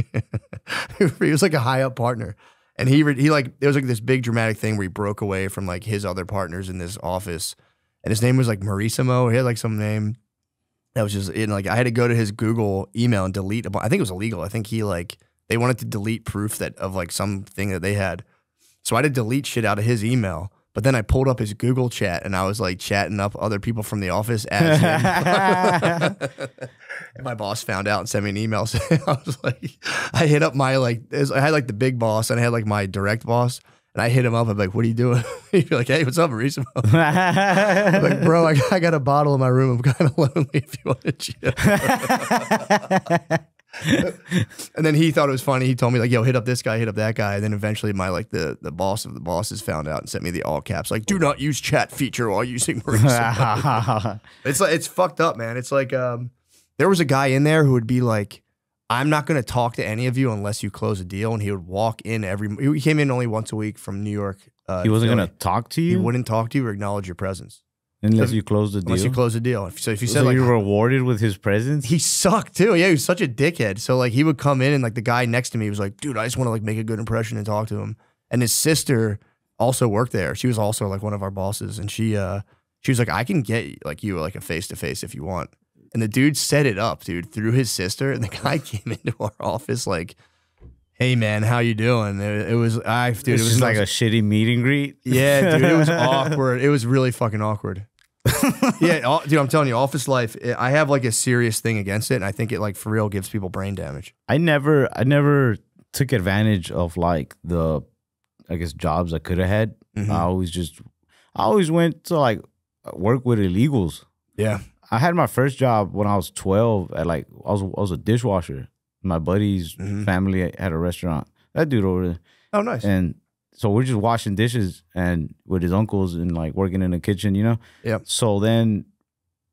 was like a high up partner, and he like there was like this big dramatic thing where he broke away from like his other partners in this office, and his name was like Marissimo. He had like some name that was just in like I had to go to his Google email and delete. I think it was illegal. I think they wanted to delete proof of like something that they had. So I had to delete shit out of his email, but then I pulled up his Google chat, and I was like chatting up other people from the office as him. And my boss found out and sent me an email. So I was like, I hit up my I had like the big boss, and I had like my direct boss, and I hit him up. I'm like, what are you doing? He'd be like, hey, what's up, Marissimo? I'm like, bro, I got a bottle in my room. I'm kind of lonely if you want to chill. And then he thought it was funny. He told me like, yo, hit up this guy, hit up that guy. And then eventually my like the boss of the bosses found out and sent me the all caps like, do not use chat feature while using Marissa. It's fucked up, man. It's like there was a guy in there who would be like, I'm not going to talk to any of you unless you close a deal. And he would walk in he came in only once a week from New York. He wasn't going to talk to you? He wouldn't talk to you or acknowledge your presence. Unless you close the deal? Unless you close the deal. So if you said so like... you were rewarded with his presence? He sucked too. Yeah, he was such a dickhead. So like he would come in, and like the guy next to me was like, dude, I just want to like make a good impression and talk to him. And his sister also worked there. She was also like one of our bosses. And she was like, I can get like you like a face-to-face if you want. And the dude set it up, dude, through his sister. And the guy came into our office like, hey man, how you doing? It was like a shitty meet and greet. Yeah, dude, it was awkward. It was really fucking awkward. Yeah, dude, I'm telling you, office life, I have like a serious thing against it, and I think it like for real gives people brain damage. I never took advantage of like the, I guess, jobs I could have had. I always went to like work with illegals. Yeah. I had my first job when I was 12 at like, I was a dishwasher. My buddy's family had a restaurant. That dude over there. Oh, nice. And so we're just washing dishes and with his uncles and like working in the kitchen, you know? Yeah. So then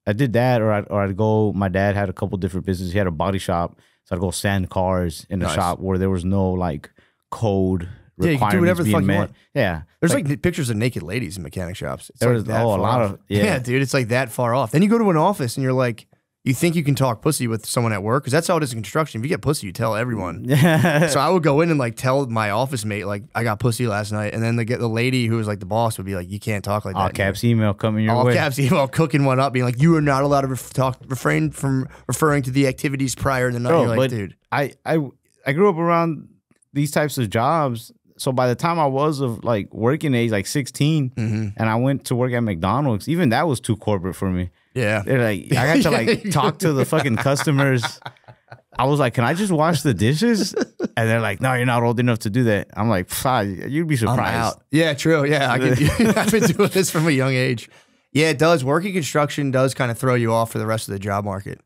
I did that, or I'd go, my dad had a couple different businesses. He had a body shop. So I'd go sand cars in a shop where there was no like code requirements. Yeah, you can do whatever the fuck you want. Yeah. There's like pictures of naked ladies in mechanic shops. It's there like was that a far lot off. of, yeah, dude, it's like that far off. Then you go to an office and you're like, you think you can talk pussy with someone at work? Because that's how it is in construction. If you get pussy, you tell everyone. So I would go in and like tell my office mate, like, I got pussy last night. And then the lady who was like the boss would be like, you can't talk like that. All caps email coming your way. All caps email cooking one up, being like, you are not allowed to refrain from referring to the activities prior to the night. You're like, dude. I grew up around these types of jobs. So by the time I was of like working age, like 16, and I went to work at McDonald's, even that was too corporate for me. Yeah. They're like, I got to like talk to the fucking customers. I was like, can I just wash the dishes? And they're like, no, you're not old enough to do that. I'm like, you'd be surprised. I'm out. Yeah, true. Yeah, I've been doing this from a young age. Yeah, it does. Working construction does kind of throw you off for the rest of the job market.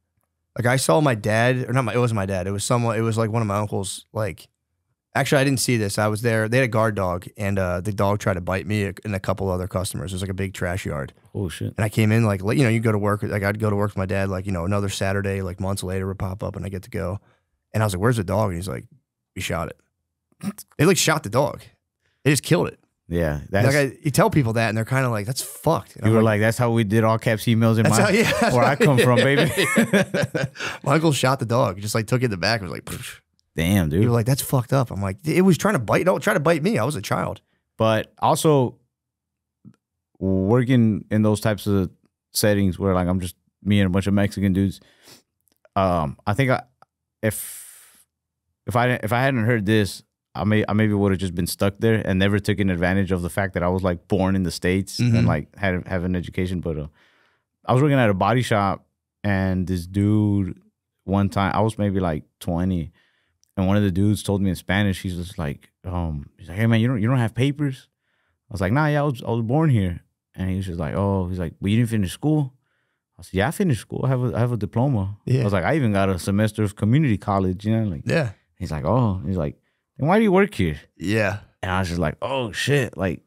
Like I saw my dad, or not it wasn't my dad. It was someone. It was like one of my uncles. Like, actually, I didn't see this. I was there. They had a guard dog, and the dog tried to bite me and a couple other customers. It was like a big trash yard. Oh shit! And I came in like, you go to work. Like I'd go to work with my dad. Like another Saturday, like months later, would pop up, and I get to go. And I was like, "Where's the dog?" And he's like, "We shot it." They like shot the dog. They just killed it. Yeah, that's like you tell people that, and they're kind of like, "That's fucked." And you were like, "That's how we did all caps emails in where I come from, baby." My uncle shot the dog. Just like took it in the back. And was like, poof. Damn, dude. You were like, "That's fucked up." I'm like, "It was trying to bite. Don't try to bite me. I was a child." But also working in those types of settings where like I'm just me and a bunch of Mexican dudes. I think if I hadn't heard this, I maybe would have just been stuck there and never taken advantage of the fact that I was like born in the States and like have an education. But I was working at a body shop, and this dude one time, I was maybe like 20, and one of the dudes told me in Spanish, he's just like, he's like, "Hey man, you don't have papers?" I was like, "Nah, yeah, I was born here." And he was just like, "Oh," he's like, "Well, you didn't finish school?" I said, "Yeah, I finished school. I have a diploma." Yeah. I was like, "I even got a semester of community college," like. Yeah. He's like, "Oh," he's like, "And why do you work here?" Yeah. And I was just like, "Oh shit!" Like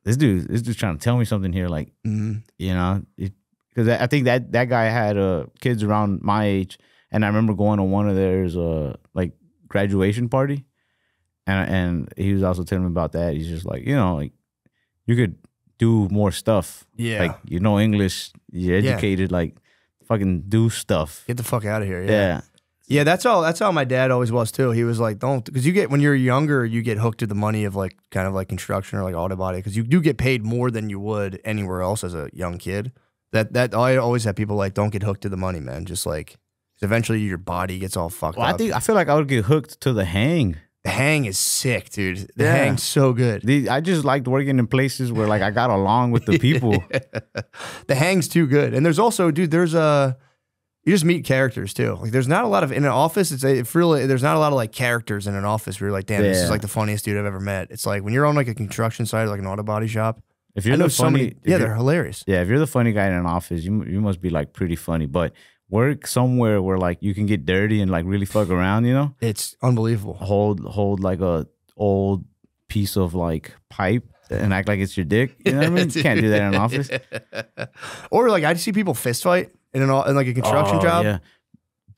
this dude's trying to tell me something here. Like, because I think that guy had kids around my age, and I remember going to one of theirs like graduation party, and he was also telling me about that. He's just like, like you could do more stuff. Yeah. Like English, you're educated. Like fucking do stuff. Get the fuck out of here. Yeah. Yeah, that's how my dad always was too. He was like, "Don't," because when you're younger, you get hooked to the money of like kind of like construction or like auto body, because you do get paid more than you would anywhere else as a young kid. That I always have people like, "Don't get hooked to the money, man." Just like, 'cause eventually your body gets all fucked up. I feel like I would get hooked to the hang. The hang is sick, dude. The hang's so good. I just liked working in places where like I got along with the people. The hang's too good, and there's also, dude, you just meet characters too. Like there's not a lot of in an office. There's not a lot of like characters in an office where you're like, "Damn, this is like the funniest dude I've ever met." It's like when you're on like a construction site, like an auto body shop. If you're the funny, they're hilarious. Yeah, if you're the funny guy in an office, you must be like pretty funny. But work somewhere where like you can get dirty and like really fuck around, It's unbelievable. Hold like a old piece of like pipe and act like it's your dick. You know what I mean? You can't do that in an office. Or like I see people fist fight in like a construction job. Yeah.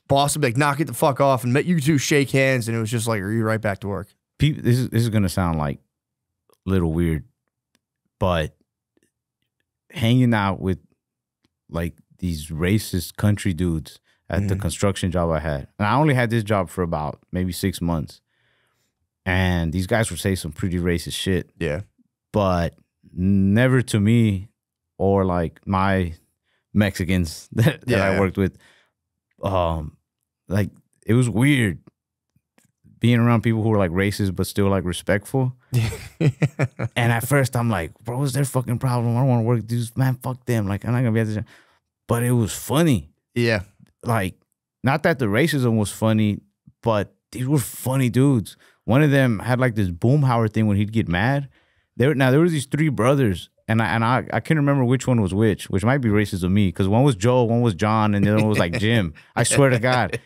Boss would be like, "Knock it the fuck off," and you two shake hands, and it was just like, "Are you right back to work?" This is gonna sound like a little weird, but hanging out with like these racist country dudes at the construction job I had, and I only had this job for about maybe 6 months, and these guys would say some pretty racist shit. Yeah, but never to me or like my Mexicans that I worked with. Like it was weird being around people who were like racist but still like respectful. And at first I'm like, "Bro, what's their fucking problem? I don't want to work with these, man, fuck them. Like I'm not gonna be at this." But it was funny. Yeah. Like, not that the racism was funny, but these were funny dudes. One of them had like this Boomhauer thing when he'd get mad. There were these three brothers, and I can't remember which one was which might be racist of me, because one was Joe, one was John, and the other one was like Jim. I swear to God.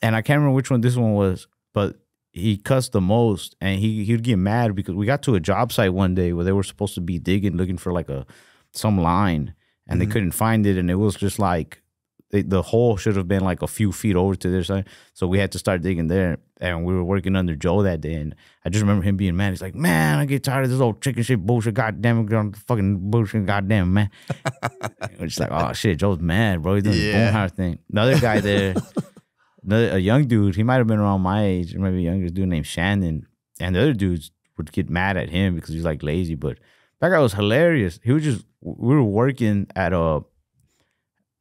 And I can't remember which one this one was, but he cussed the most, and he'd get mad because we got to a job site one day where they were supposed to be digging, looking for like some line, and they couldn't find it, and it was just like the hole should have been like a few feet over to their side, so we had to start digging there. And we were working under Joe that day, and I just remember him being mad. He's like, "Man, I get tired of this old chicken shit bullshit. Goddamn it, fucking bullshit. Goddamn, man." We're just like, "Oh shit, Joe's mad, bro. He's doing the Boomhauer thing." Another guy there, a young dude. He might have been around my age, or maybe a younger dude named Shannon. And the other dudes would get mad at him because he's like lazy. But that guy was hilarious. He was just, we were working at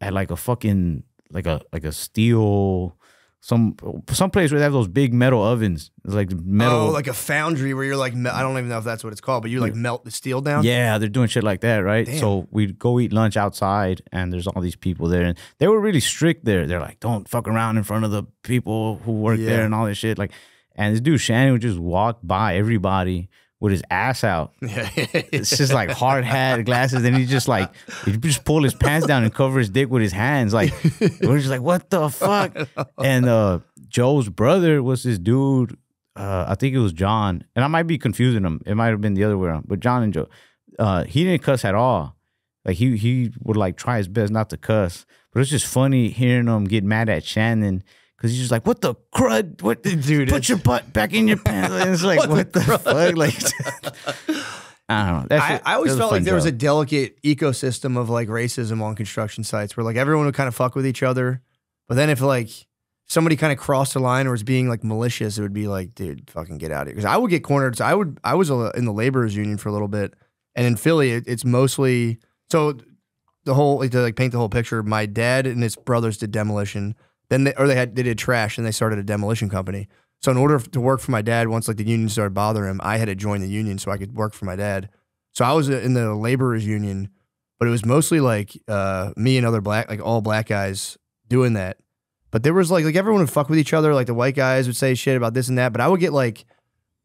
like a fucking like a steel some place where they have those big metal ovens. It's like metal. Oh, like a foundry where you're like, I don't even know if that's what it's called, but you like melt the steel down. Yeah, they're doing shit like that, right? Damn. So we'd go eat lunch outside, and there's all these people there, and they were really strict there. They're like, don't fuck around in front of the people who work there and all this shit. Like, and this dude Shannon would just walk by everybody with his ass out. It's just like hard hat, glasses, and he just pull his pants down and cover his dick with his hands. Like, we're just like, what the fuck? And Joe's brother was this dude, I think it was John, and I might be confusing them. It might have been the other way around, but John and Joe, he didn't cuss at all. Like, he would like try his best not to cuss, but it's just funny hearing him get mad at Shannon. Because he's just like, what the crud? What, dude? Put your butt back in your pants. And it's like, what the fuck? Like, I don't know. I always felt like there was a delicate ecosystem of like racism on construction sites where like everyone would kind of fuck with each other. But then if like somebody kind of crossed the line or was being like malicious, it would be like, dude, fucking get out of here. Because I would get cornered. So I was in the laborers union for a little bit. And in Philly, it's mostly, so the whole, like, to like paint the whole picture, my dad and his brothers did demolition. Then they did trash, and they started a demolition company. So in order to work for my dad, once like the union started bothering him, I had to join the union so I could work for my dad. So I was in the laborers union, but it was mostly like me and other all black guys doing that. But there was like everyone would fuck with each other. Like the white guys would say shit about this and that. But I would get like,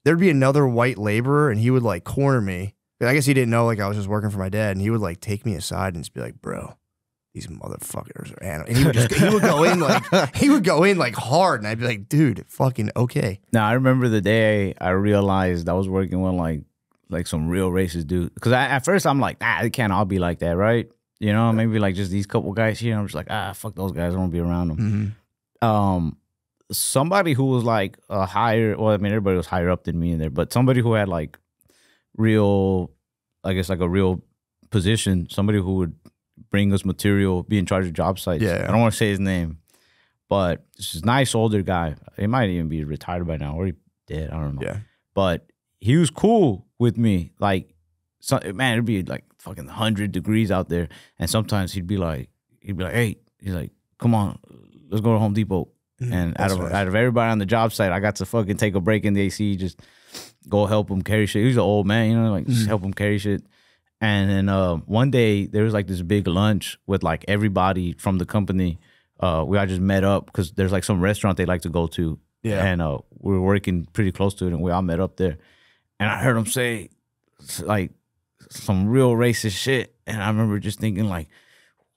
there'd be another white laborer, and he would like corner me. I guess he didn't know like I was just working for my dad, and he would like take me aside and just be like, bro, these motherfuckers are animals. And he would go in like hard, and I'd be like, dude, fucking okay. Now I remember the day I realized I was working with like some real racist dude. Because at first I'm like, it can't all be like that, right? You know, maybe like just these couple guys here. I'm just like, fuck those guys. I don't want to be around them. Mm-hmm. Somebody who was like a higher, well, I mean, everybody was higher up than me in there, but somebody who had like real, I guess like a real position, somebody who would bring us material, be in charge of job sites. Yeah. I don't want to say his name, but this is a nice older guy. He might even be retired by now or he dead. I don't know. Yeah. But he was cool with me. Like, man, it'd be like fucking 100 degrees out there. And sometimes he'd be like, hey, he's like, come on, let's go to Home Depot. And out of everybody on the job site, I got to fucking take a break in the AC, just go help him carry shit. He was an old man, you know, like just help him carry shit. And then one day there was like this big lunch with like everybody from the company. We all just met up because there's like some restaurant they like to go to. Yeah. And we were working pretty close to it, and we all met up there. And I heard him say like some real racist shit. And I remember just thinking like,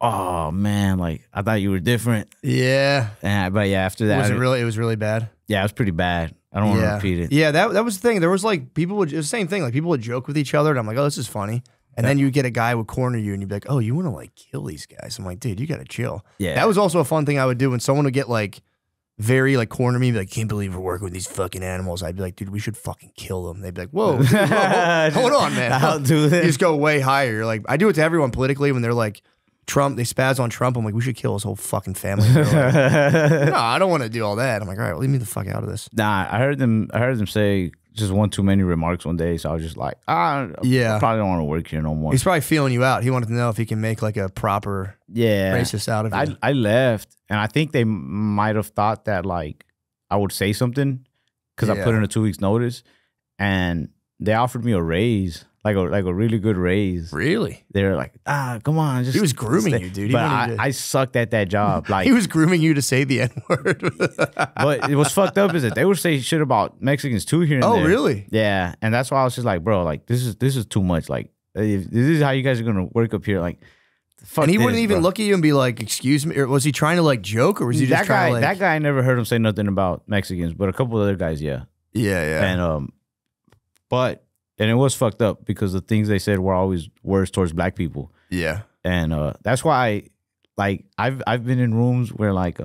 oh man, like I thought you were different. Yeah. But yeah, after that, it was really bad. Yeah, it was pretty bad. I don't want to repeat it. Yeah, that was the thing. There was like it was the same thing. Like people would joke with each other, and I'm like, oh, this is funny. And then you get a guy would corner you, and you'd be like, oh, you want to like kill these guys? I'm like, dude, you got to chill. Yeah. That was also a fun thing I would do when someone would get like very like corner me, be like, can't believe we're working with these fucking animals. I'd be like, dude, we should fucking kill them. They'd be like, whoa, dude, hold on, man. I'll do this. You just go way higher. You're like, I do it to everyone politically when they're like, Trump, they spaz on Trump. I'm like, we should kill his whole fucking family. Like, no, I don't want to do all that. I'm like, all right, well, leave me the fuck out of this. Nah, I heard them say just one too many remarks one day, so I was just like, I probably don't want to work here no more. He's probably feeling you out. He wanted to know if he can make like a proper racist out of it. I left, and I think they might have thought that like I would say something because I put in a 2 weeks notice, and they offered me a raise. Like a really good raise. Really? They're like, come on. Just he was grooming you, dude. But I sucked at that job. Like he was grooming you to say the N-word. But it was fucked up is that they would say shit about Mexicans too here and there. Oh, really? Yeah. And that's why I was just like, bro, like this is too much. Like if this is how you guys are gonna work up here. Like fuck. And he wouldn't even look at you and be like, excuse me. Or was he trying to like joke, or was he just trying to like... That guy, I never heard him say nothing about Mexicans, but a couple of other guys, yeah. Yeah. And And it was fucked up because the things they said were always worse towards black people. Yeah. And that's why I've been in rooms where like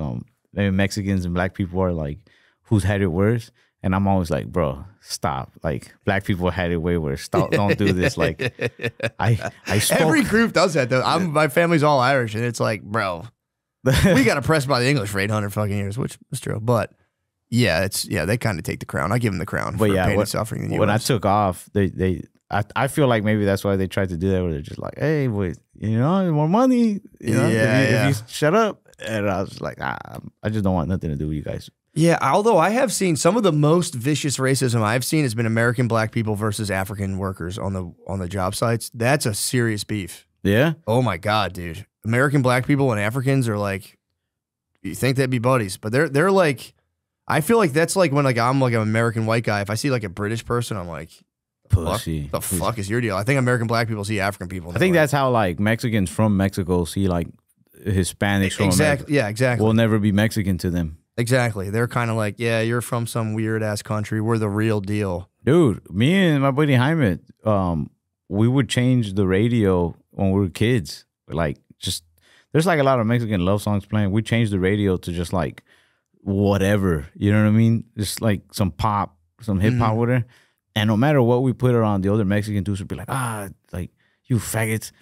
maybe Mexicans and black people are like, who's had it worse? And I'm always like, bro, stop. Like black people had it way worse. Stop, don't do this. Like I spoke. Every group does that though. My family's all Irish, and it's like, bro, we got oppressed by the English for 800 fucking years, which is true. But yeah, they kind of take the crown. I give them the crown for pain and suffering in the US. When I took off, I feel like maybe that's why they tried to do that, where they're just like, hey, wait, you know, more money, you know, if you shut up. And I was like, I just don't want nothing to do with you guys. Yeah, although I have seen some of the most vicious racism I've seen has been American black people versus African workers on the job sites. That's a serious beef. Yeah? Oh my God, dude. American black people and Africans are like, you think they'd be buddies, but they're like, I feel like that's like when like I'm like an American white guy. If I see like a British person, I'm like, pussy. The fuck is your deal? I think American black people see African people. I think that's how like Mexicans from Mexico see like Hispanics from exactly. America. Yeah, exactly. We'll never be Mexican to them. Exactly. They're kind of like, yeah, you're from some weird ass country. We're the real deal. Dude, me and my buddy Jaime, we would change the radio when we were kids. Like, just, there's like a lot of Mexican love songs playing. We changed the radio to just like whatever. You know what I mean? Just like some pop, some hip hop with her. And no matter what we put around, the other Mexican dudes would be like, like, you faggots,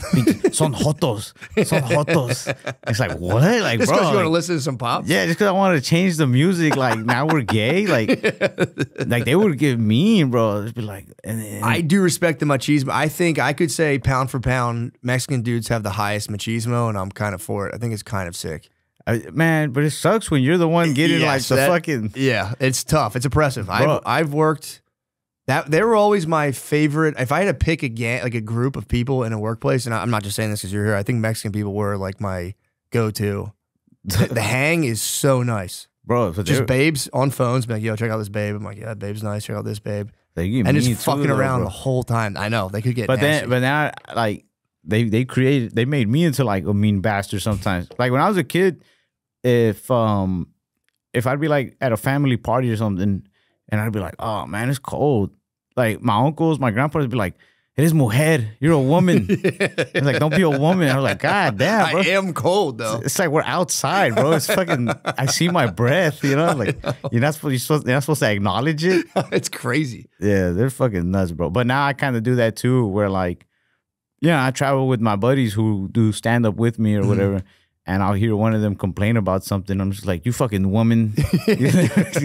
son jotos, son jotos. It's like, what? Like, just bro, because you want to like, listen to some pop? yeah, just because I want to change the music. Like, now we're gay. Like they would get mean, bro. It'd be like, I do respect the machismo. I think I could say pound for pound, Mexican dudes have the highest machismo, and I'm kind of for it. I think it's kind of sick. Man, but it sucks when you're the one getting like the fucking. Yeah, it's tough. It's oppressive. I've worked. They were always my favorite. If I had to pick like a group of people in a workplace, and I'm not just saying this because you're here, I think Mexican people were like my go-to. The hang is so nice. Bro. Just babes on phones, be like, yo, check out this babe. I'm like, yeah, babe's nice. Check out this babe. And just fucking around the whole time. I know. They could get nasty. But now, like, they made me into like a mean bastard sometimes. Like when I was a kid, if I'd be like at a family party or something, and I'd be like, oh man, it's cold. Like my uncles, my grandpas would be like, eres mujer, you're a woman. It's like, don't be a woman. I was like, God damn, bro. I am cold though. It's like we're outside, bro. It's fucking. I see my breath. You know, like you're not supposed to acknowledge it. It's crazy. Yeah, they're fucking nuts, bro. But now I kind of do that too, where like, yeah, I travel with my buddies who do stand up with me or whatever. And I'll hear one of them complain about something. I'm just like, you fucking woman, you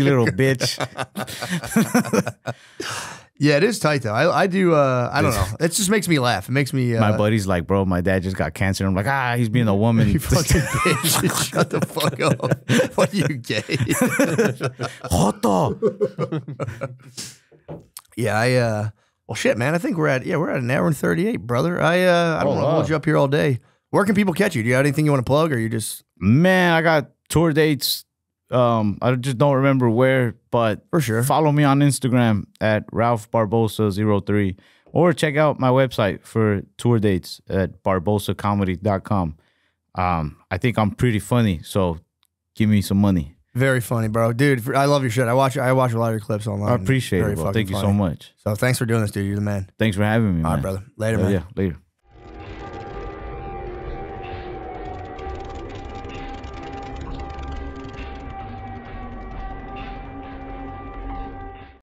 little bitch. Yeah, it is tight though. I do. I don't know. It just makes me laugh. It makes me. My buddy's like, bro, my dad just got cancer. I'm like, he's being a woman. You fucking bitch. Shut the fuck up. What are you gay? Joto. Yeah, well, shit, man. I think we're at an hour and 38, brother. I don't want to hold you up here all day. Where can people catch you? Do you have anything you want to plug, or you just? Man, I got tour dates. I just don't remember where, but for sure, follow me on Instagram at Ralph Barbosa03, or check out my website for tour dates at barbosacomedy.com. I think I'm pretty funny, so give me some money. Very funny, bro. Dude, I love your shit. I watch a lot of your clips online. I appreciate it, bro. Thank you so much. So thanks for doing this, dude. You're the man. Thanks for having me, man. All right, brother. Later, man. Yeah, later.